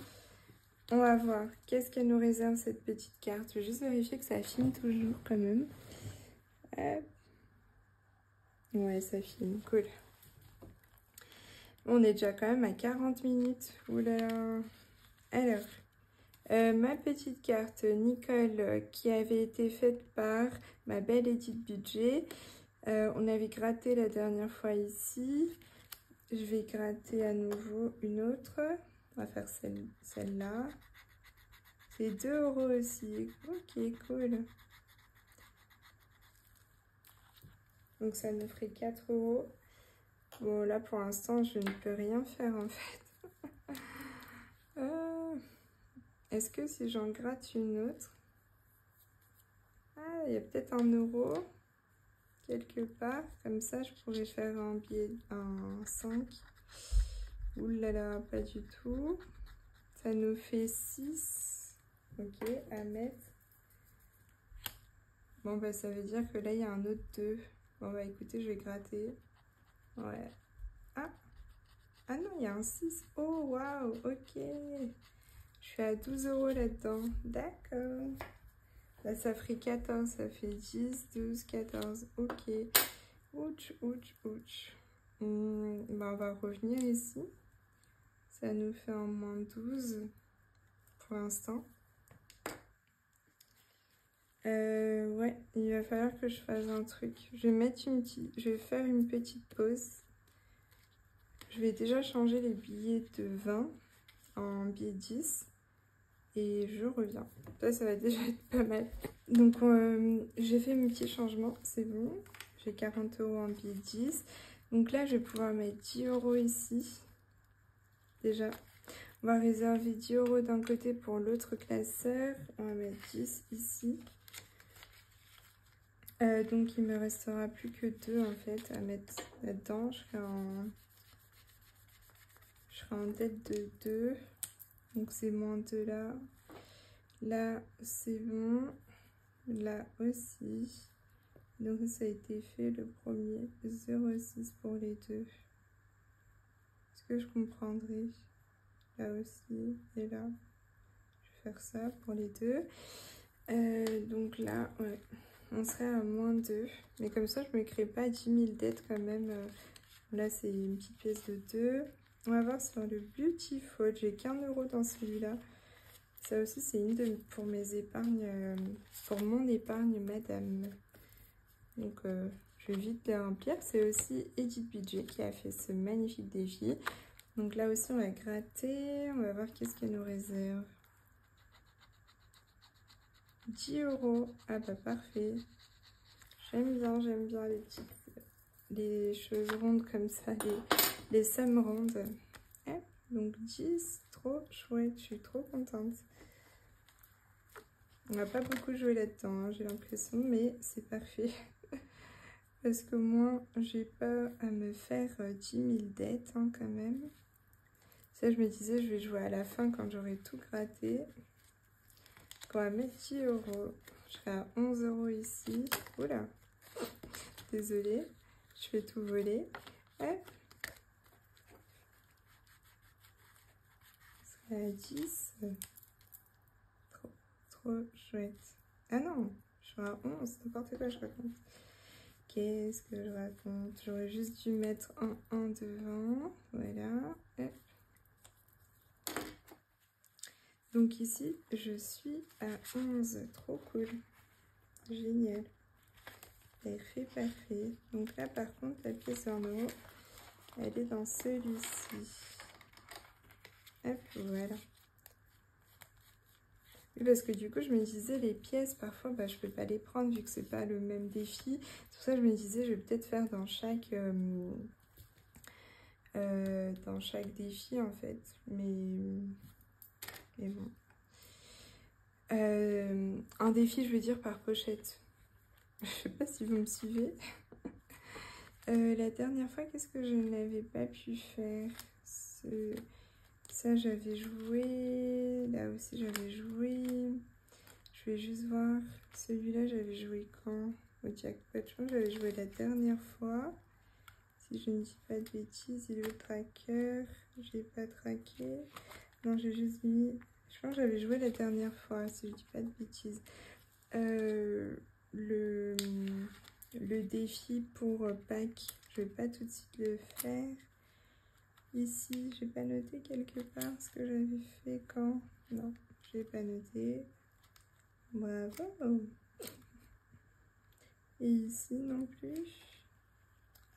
On va voir qu'est-ce qu'elle nous réserve cette petite carte. Je vais juste vérifier que ça filme toujours quand même. Hop. Ouais, ça filme, cool. On est déjà quand même à 40 minutes. Oula. Alors, ma petite carte Nicole qui avait été faite par ma belle Edith Budget. On avait gratté la dernière fois ici. Je vais gratter à nouveau une autre. On va faire celle-là. C'est 2 € aussi. Ok, cool. Donc ça nous ferait 4 €. Bon, là pour l'instant, je ne peux rien faire en fait. Est-ce que si j'en gratte une autre... Ah, il y a peut-être 1 € quelque part. Comme ça, je pourrais faire un billet, un 5. Ouh là là, pas du tout. Ça nous fait 6. Ok, à mettre. Bon, bah ça veut dire que là, il y a un autre 2. Bon, bah écoutez, je vais gratter. Ouais. Ah, ah non, il y a un 6. Oh, waouh, ok. Je suis à 12 € là-dedans. D'accord. Là, ça ferait 14. Ça fait 10, 12, 14. Ok. Ouch, ouch, ouch. Ben, on va revenir ici. Ça nous fait un moins 12 pour l'instant. Ouais, il va falloir que je fasse un truc. Je vais faire une petite pause. Je vais déjà changer les billets de 20 en billets 10 et je reviens. Ça va déjà être pas mal. Donc j'ai fait mes petits changements, c'est bon. J'ai 40 € en billets 10. Donc là, je vais pouvoir mettre 10 € ici. Déjà, on va réserver 10 € d'un côté pour l'autre classeur. On va mettre 10 ici. Donc il me restera plus que 2 en fait à mettre là-dedans. Je serai en dette de 2. Donc c'est moins 2 là. Là c'est bon. Là aussi. Donc ça a été fait le premier 0,6 pour les deux. Est-ce que je comprendrai? Là aussi et là. Je vais faire ça pour les deux. Donc là, ouais. On serait à moins 2. Mais comme ça, je ne me crée pas 10 000 dettes quand même. Là, c'est une petite pièce de 2. On va voir sur le Beautiful. J'ai qu'1 € dans celui-là. Ça aussi, c'est une pour mes épargnes. Pour mon épargne, madame. Donc, je vais vite les remplir. C'est aussi Edith Budget qui a fait ce magnifique défi. Donc là aussi, on va gratter. On va voir qu'est-ce qu'elle nous réserve. 10 €. Ah bah parfait. J'aime bien les choses rondes comme ça, les sommes rondes. Donc 10, trop chouette, je suis trop contente. On n'a pas beaucoup joué là-dedans, hein, j'ai l'impression, mais c'est parfait. Parce que moi, j'ai pas à me faire 10 000 dettes hein, quand même. Ça, je me disais, je vais jouer à la fin quand j'aurai tout gratté. Donc, on va mettre 10 €. Je serai à 11 € ici. Oula, désolée, je vais tout voler. Hop. Je serai à 10. Trop chouette. Ah non, je suis à 11. N'importe quoi, je raconte. Qu'est-ce que je raconte? J'aurais juste dû mettre un 1 devant. Voilà. Hop. Donc ici, je suis à 11. Trop cool. Génial. Parfait. Donc là, par contre, la pièce en euros, elle est dans celui-ci. Hop, voilà. Oui, parce que du coup, je me disais, les pièces, parfois, bah, je peux pas les prendre vu que c'est pas le même défi. C'est pour ça, je me disais, je vais peut-être faire dans chaque défi, en fait. Mais bon. Un défi, je veux dire, par pochette. Je sais pas si vous me suivez. La dernière fois, qu'est-ce que je n'avais pas pu faire? Ça, j'avais joué. Là aussi, j'avais joué. Je vais juste voir. Celui-là, j'avais joué quand? Au jackpot, je pense que j'avais joué la dernière fois. si je ne dis pas de bêtises, il est au tracker. J'ai pas traqué. Non, j'ai juste mis... Je pense que j'avais joué la dernière fois, si je dis pas de bêtises. Le défi pour Pâques, je vais pas tout de suite le faire. Ici, j'ai pas noté quelque part ce que j'avais fait quand. Non, j'ai pas noté. Bravo. Et ici non plus.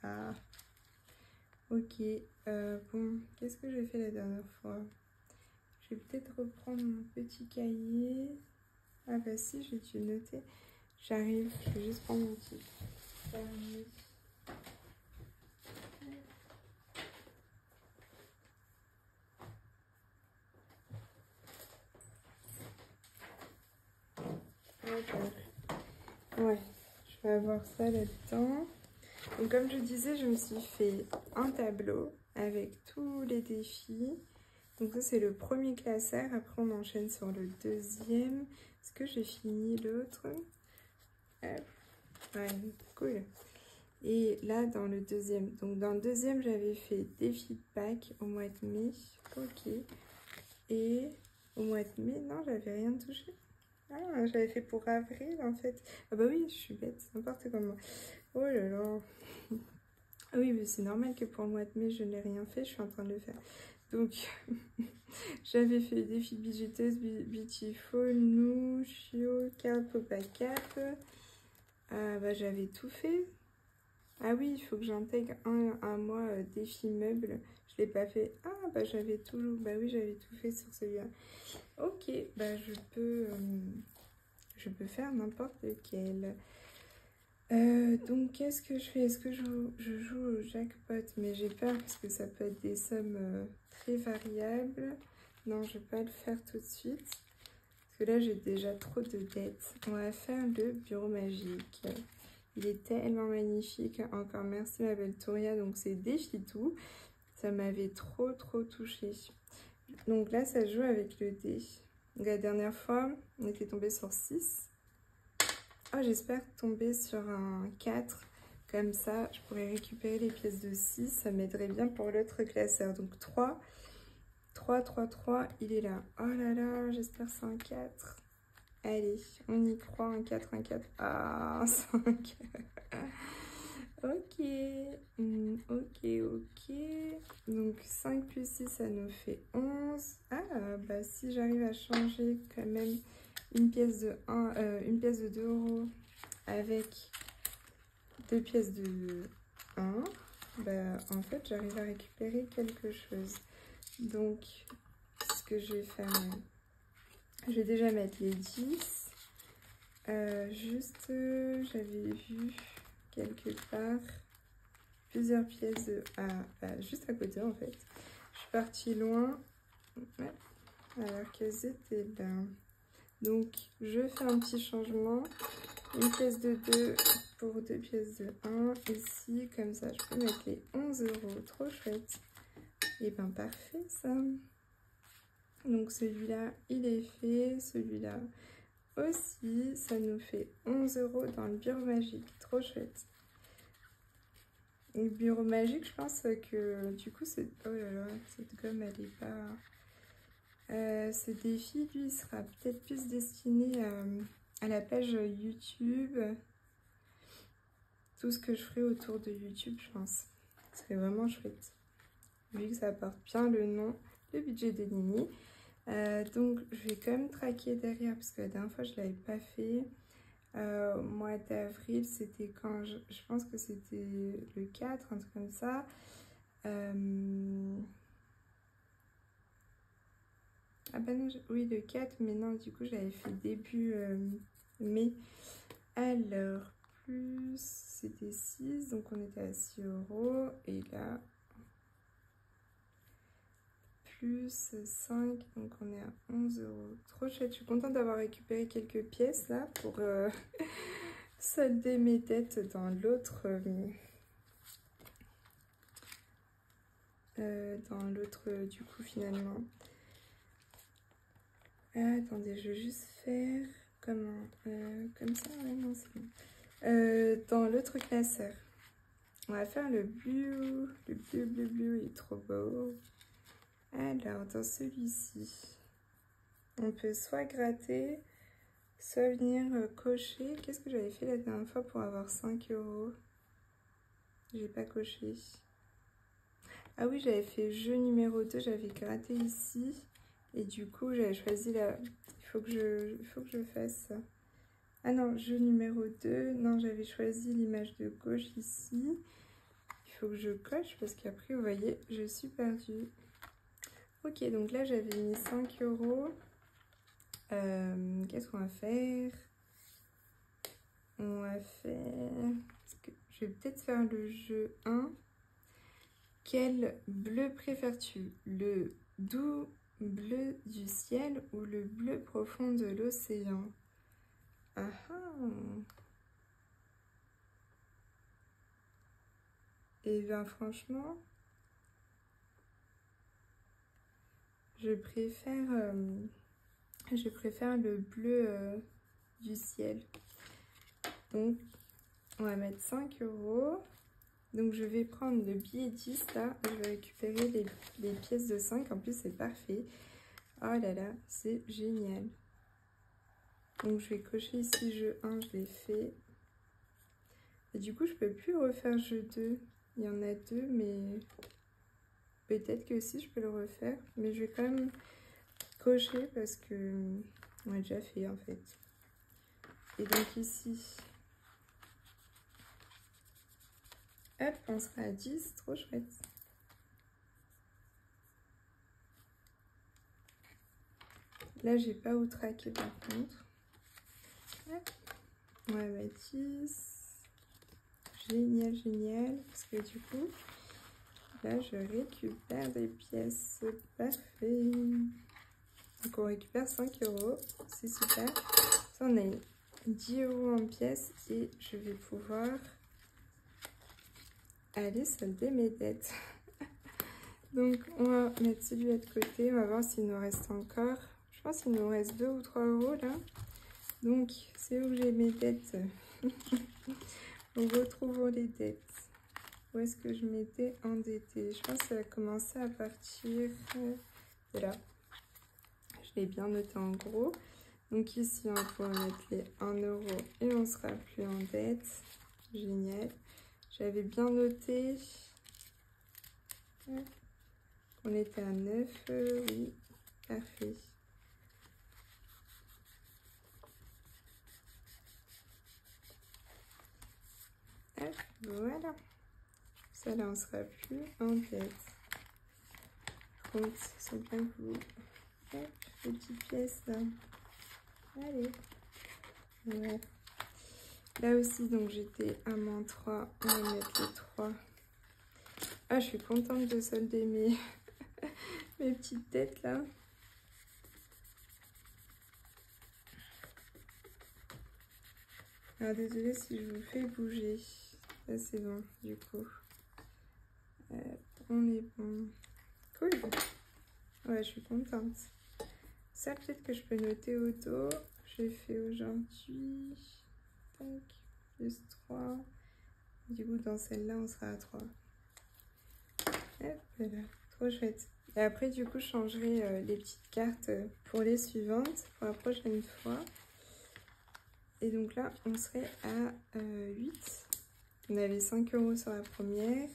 Ah. Ok. Bon, qu'est-ce que j'ai fait la dernière fois? Je vais peut-être reprendre mon petit cahier. Ah bah si, j'ai dû noter. J'arrive, je vais juste prendre mon petit carnet. Ouais, je vais avoir ça là-dedans. Donc comme je disais, je me suis fait un tableau avec tous les défis. Donc ça c'est le premier classeur, après on enchaîne sur le deuxième. Est-ce que j'ai fini l'autre? Ouais, cool. Et là dans le deuxième, donc dans le deuxième j'avais fait défi de Pâques au mois de mai. Ok. Et au mois de mai, non, j'avais rien touché. Ah, j'avais fait pour avril en fait. Ah bah oui, je suis bête, n'importe comment. Oh là là. Ah oui, mais c'est normal que pour le mois de mai, je n'ai rien fait, je suis en train de le faire. Donc, j'avais fait défi budgéteuse, Beautiful, nous, Chio, Cap, Popa Cap. Bah, j'avais tout fait. Ah oui, il faut que j'intègre un mois défi meuble. Je l'ai pas fait. Ah, bah j'avais tout. Bah oui, j'avais tout fait sur celui-là. Ok, bah je peux faire n'importe lequel. Donc qu'est-ce que je fais? Est-ce que je joue au jackpot? Mais j'ai peur parce que ça peut être des sommes très variables. Non, je vais pas le faire tout de suite. Parce que là, j'ai déjà trop de dettes. On va faire le bureau magique. Il est tellement magnifique. Encore merci ma belle Touria. Donc c'est défi tout. Ça m'avait trop touché. Donc là, ça joue avec le dé. Donc, la dernière fois, on était tombé sur 6. Oh, j'espère tomber sur un 4. Comme ça, je pourrais récupérer les pièces de 6. Ça m'aiderait bien pour l'autre classeur. Donc 3. 3, 3, 3. Il est là. Oh là là, j'espère que c'est un 4. Allez, on y croit. Un 4, un 4. Ah, 5. Ok. Ok. Donc 5 plus 6, ça nous fait 11. Ah, bah si j'arrive à changer quand même une pièce de 2 euros avec 2 pièces de 1, bah en fait j'arrive à récupérer quelque chose. Donc ce que je vais faire, je vais déjà mettre les 10. J'avais vu quelque part plusieurs pièces de... bah, juste à côté en fait. Je suis partie loin. Ouais, alors que c'était là. Donc je fais un petit changement. Une pièce de 2 pour 2 pièces de 1. Ici, comme ça, je peux mettre les 11 euros. Trop chouette. Et ben parfait ça. Donc celui-là, il est fait. Celui-là aussi. Ça nous fait 11 euros dans le bureau magique. Trop chouette. Et le bureau magique, je pense que du coup, c'est... Oh là là, cette gomme, elle est pas... ce défi, lui, sera peut-être plus destiné à la page YouTube. Tout ce que je ferai autour de YouTube, je pense. Ce serait vraiment chouette. Vu que ça porte bien le nom, le budget de Nini. Donc, je vais quand même traquer derrière, parce que la dernière fois, je ne l'avais pas fait. Au mois d'avril, c'était quand je pense que c'était le 4, un truc comme ça. Ah bah non, oui, le 4, mais non, du coup, j'avais fait début mai. Alors, plus, c'était 6, donc on était à 6 euros. Et là, plus 5, donc on est à 11 euros. Trop chouette, je suis contente d'avoir récupéré quelques pièces là pour solder mes dettes dans l'autre... du coup, finalement. Attendez, je vais juste faire... Comment comme ça, ouais, non, c'est bon. Dans l'autre classeur. On va faire le bleu. Le bleu, il est trop beau. Alors, dans celui-ci, on peut soit gratter, soit venir cocher. Qu'est-ce que j'avais fait la dernière fois pour avoir 5 €? J'ai pas coché. Ah oui, j'avais fait jeu numéro 2, j'avais gratté ici. Et du coup, j'avais choisi la... Il faut que je fasse ça. Ah non, jeu numéro 2. Non, j'avais choisi l'image de gauche ici. Il faut que je coche parce qu'après, vous voyez, je suis perdue. Ok, donc là, j'avais mis 5 €. Qu'est-ce qu'on va faire? On va faire... Je vais peut-être faire le jeu 1. Quel bleu préfères-tu? Le doux bleu du ciel ou le bleu profond de l'océan? Ah ah! Et bien franchement, je préfère le bleu du ciel. Donc, on va mettre 5 €. Donc, je vais prendre le billet 10 là. Je vais récupérer les pièces de 5. En plus, c'est parfait. Oh là là, c'est génial. Donc, je vais cocher ici jeu 1, je l'ai fait. Et du coup, je peux plus refaire jeu 2. Il y en a 2, mais peut-être que si je peux le refaire. Mais je vais quand même cocher parce que on a déjà fait en fait. Et donc ici, hop, on sera à 10, trop chouette. Là, j'ai pas où traquer par contre. Hop, on va mettre 10. Génial, génial. Parce que du coup, là, je récupère des pièces. Parfait. Donc, on récupère 5 €. C'est super. Ça, on a 10 € en pièces et je vais pouvoir aller solder mes dettes. Donc, on va mettre celui-là de côté. On va voir s'il nous reste encore. Je pense qu'il nous reste 2 ou 3 € là. Donc, c'est où j'ai mes dettes. On retrouve les dettes. Où est-ce que je m'étais endettée? Je pense que ça a commencé à partir de là. Je l'ai bien noté en gros. Donc ici, on pourra mettre les 1 € et on sera plus en dette. Génial. J'avais bien noté. On était à 9. Oui, parfait. Hop, voilà. Ça là, on sera plus en dette. Donc, c'est bien cool. Hop, les petites pièces là. Allez. Ouais. Là aussi, donc j'étais à -3. On va mettre les 3. Ah, je suis contente de solder mes petites têtes là. Alors, désolée si je vous fais bouger. Là, c'est bon, du coup. On est bon. Cool. Ouais, je suis contente. Ça, peut-être que je peux noter au dos. J'ai fait aujourd'hui. Tac. Plus 3. Du coup, dans celle-là, on sera à 3. Hop là. Trop chouette. Et après, du coup, je changerai les petites cartes pour les suivantes, pour la prochaine fois. Et donc là, on serait à 8. On avait 5 € sur la première.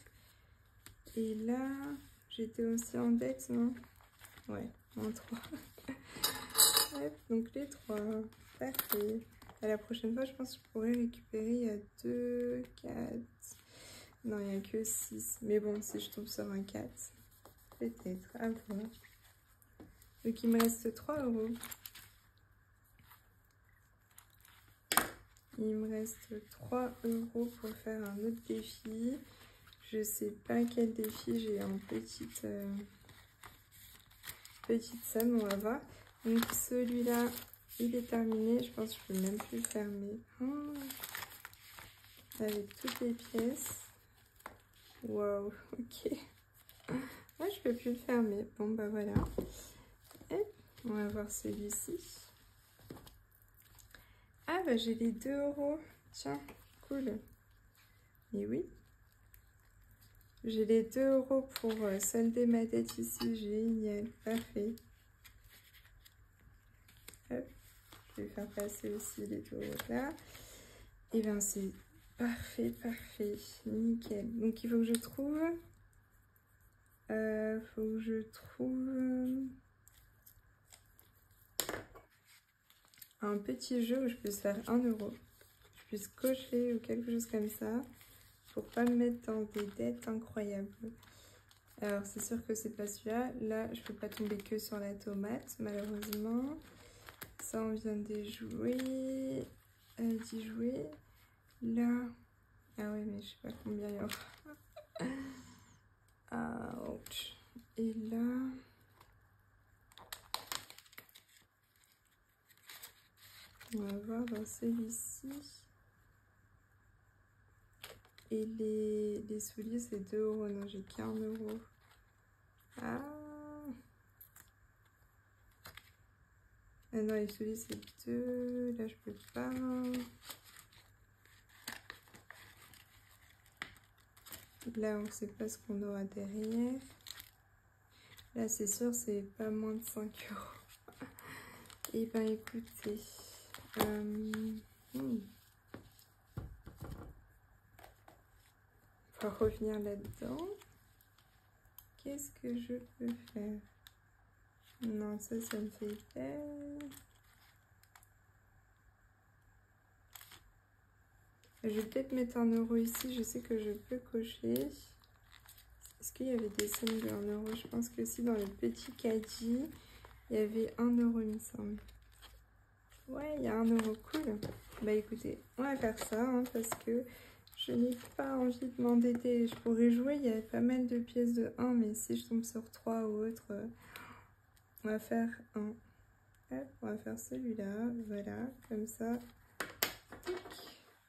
Et là, j'étais aussi en dette, non? Ouais, en 3. Hop, donc les 3. Parfait. À la prochaine fois, je pense que je pourrais récupérer. Il y a 2, 4. Non, il n'y a que 6. Mais bon, si je tombe sur un 4, peut-être. À voir. Donc, il me reste 3 €. Il me reste 3 € pour faire un autre défi. Je sais pas quel défi j'ai en petite somme, on va voir. Donc celui-là, il est terminé. Je pense que je peux même plus le fermer. Oh, avec toutes les pièces. Waouh, ok. Moi, je peux plus le fermer. Bon, bah voilà. Et on va voir celui-ci. Ah, bah j'ai les 2 €. Tiens, cool. Et oui. J'ai les 2 € pour solder ma dette ici. Génial, parfait. Hop, je vais faire passer aussi les 2 € là. Et bien c'est parfait, parfait, nickel. Donc il faut que je trouve... un petit jeu où je puisse faire 1 €. Je puisse cocher ou quelque chose comme ça. Pour pas me mettre dans des dettes incroyables. Alors c'est sûr que c'est pas celui-là. Là je peux pas tomber que sur la tomate malheureusement. Ça on vient d'y jouer. Là. Ah ouais mais je sais pas combien il y aura. Ouch. Et là. On va voir dans celui-ci. Et les souliers, c'est 2 €. Non, j'ai qu'1 €. Ah. Ah non, les souliers, c'est 2. Là, je peux pas. Là, on sait pas ce qu'on aura derrière. Là, c'est sûr, c'est pas moins de 5 €. Et ben, écoutez. On va revenir là-dedans. Qu'est-ce que je peux faire? Non, ça me fait peur. Je vais peut-être mettre 1 € ici. Je sais que je peux cocher. Est-ce qu'il y avait des sommes de 1 €? Je pense que si, dans le petit caddie, il y avait 1 €, il me semble. Ouais, il y a 1 €. Cool. Bah écoutez, on va faire ça hein, parce que je n'ai pas envie de m'endetter. Je pourrais jouer, il y a pas mal de pièces de 1, mais si je tombe sur 3 ou autre, on va faire 1. Hop, on va faire celui-là, voilà, comme ça.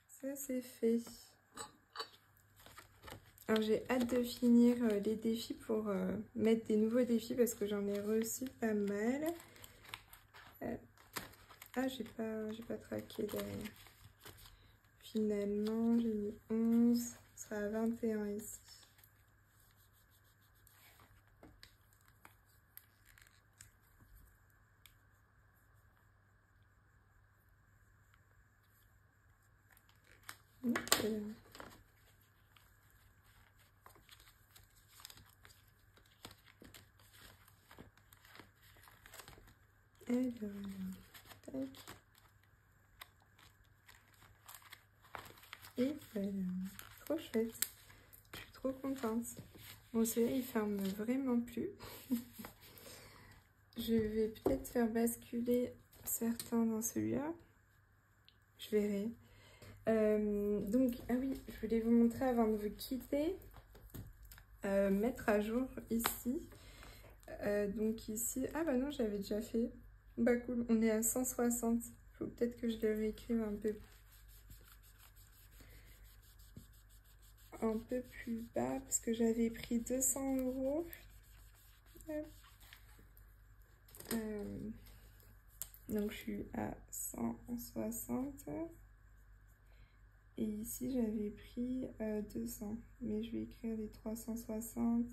Ça c'est fait. Alors j'ai hâte de finir les défis pour mettre des nouveaux défis parce que j'en ai reçu pas mal. Ah, j'ai pas traqué derrière. Finalement, j'ai mis 11. Ce sera à 21 ici. Nickel. Alors, tac. Et voilà. Trop chouette. Je suis trop contente. Bon, celui-là, il ferme vraiment plus. Je vais peut-être faire basculer certains dans celui-là. Je verrai. Donc, ah oui, je voulais vous montrer avant de vous quitter. Mettre à jour ici. Donc ici, ah bah non, j'avais déjà fait. Bah cool, on est à 160. Faut peut-être que je le réécrive un peu plus bas parce que j'avais pris 200 €. Donc je suis à 160. Et ici j'avais pris 200. Mais je vais écrire les 360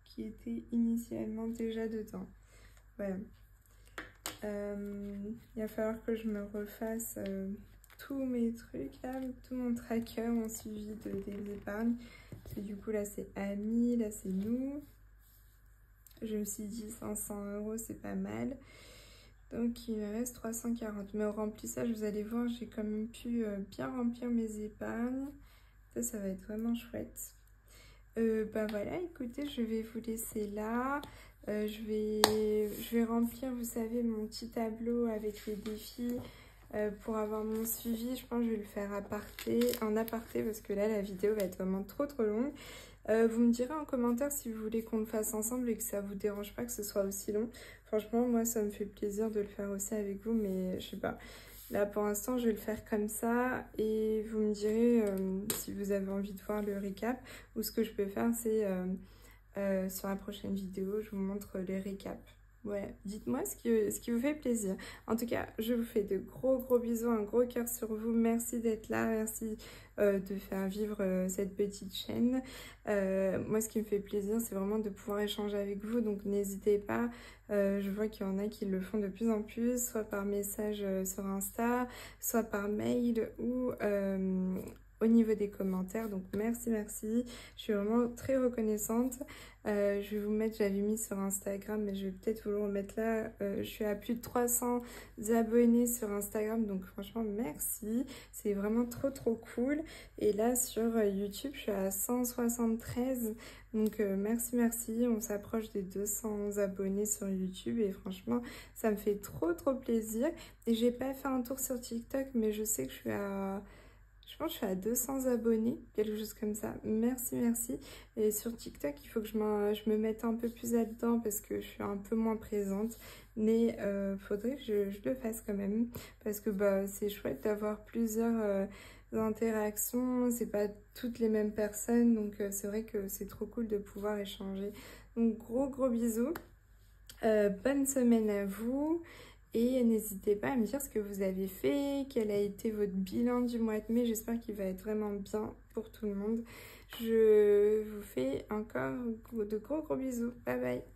qui étaient initialement déjà dedans. Voilà. Il va falloir que je me refasse tous mes trucs là, tout mon tracker, mon suivi des épargnes. Parce que du coup là c'est Amis, là c'est nous. Je me suis dit 500 € c'est pas mal. Donc il me reste 340. Mais au remplissage, vous allez voir, j'ai quand même pu bien remplir mes épargnes. Ça va être vraiment chouette. Bah voilà, écoutez, je vais vous laisser là. Je vais remplir, vous savez, mon petit tableau avec les défis pour avoir mon suivi. Je pense que je vais le faire en aparté parce que là, la vidéo va être vraiment trop longue. Vous me direz en commentaire si vous voulez qu'on le fasse ensemble et que ça vous dérange pas que ce soit aussi long. Franchement, moi, ça me fait plaisir de le faire aussi avec vous, mais je sais pas. Là, pour l'instant, je vais le faire comme ça et vous me direz si vous avez envie de voir le récap. Ou ce que je peux faire, c'est sur la prochaine vidéo, je vous montre les récaps. Voilà, dites-moi ce qui vous fait plaisir. En tout cas, je vous fais de gros bisous, un gros cœur sur vous. Merci d'être là, merci de faire vivre cette petite chaîne. Moi, ce qui me fait plaisir, c'est vraiment de pouvoir échanger avec vous. Donc, n'hésitez pas. Je vois qu'il y en a qui le font de plus en plus, soit par message sur Insta, soit par mail ou au niveau des commentaires. Donc, merci. Je suis vraiment très reconnaissante. Je vais vous mettre, j'avais mis sur Instagram, mais je vais peut-être vous le remettre là. Je suis à plus de 300 abonnés sur Instagram, donc franchement, merci. C'est vraiment trop cool. Et là, sur YouTube, je suis à 173. Donc, merci. On s'approche des 200 abonnés sur YouTube et franchement, ça me fait trop plaisir. Et j'ai pas fait un tour sur TikTok, mais je sais que je suis à... Je pense que je suis à 200 abonnés, quelque chose comme ça. Merci. Et sur TikTok, il faut que je me mette un peu plus là-dedans parce que je suis un peu moins présente. Mais faudrait que je le fasse quand même. Parce que bah, c'est chouette d'avoir plusieurs interactions. C'est pas toutes les mêmes personnes. Donc c'est vrai que c'est trop cool de pouvoir échanger. Donc gros bisous. Bonne semaine à vous. Et n'hésitez pas à me dire ce que vous avez fait, quel a été votre bilan du mois de mai. J'espère qu'il va être vraiment bien pour tout le monde. Je vous fais encore de gros bisous. Bye bye.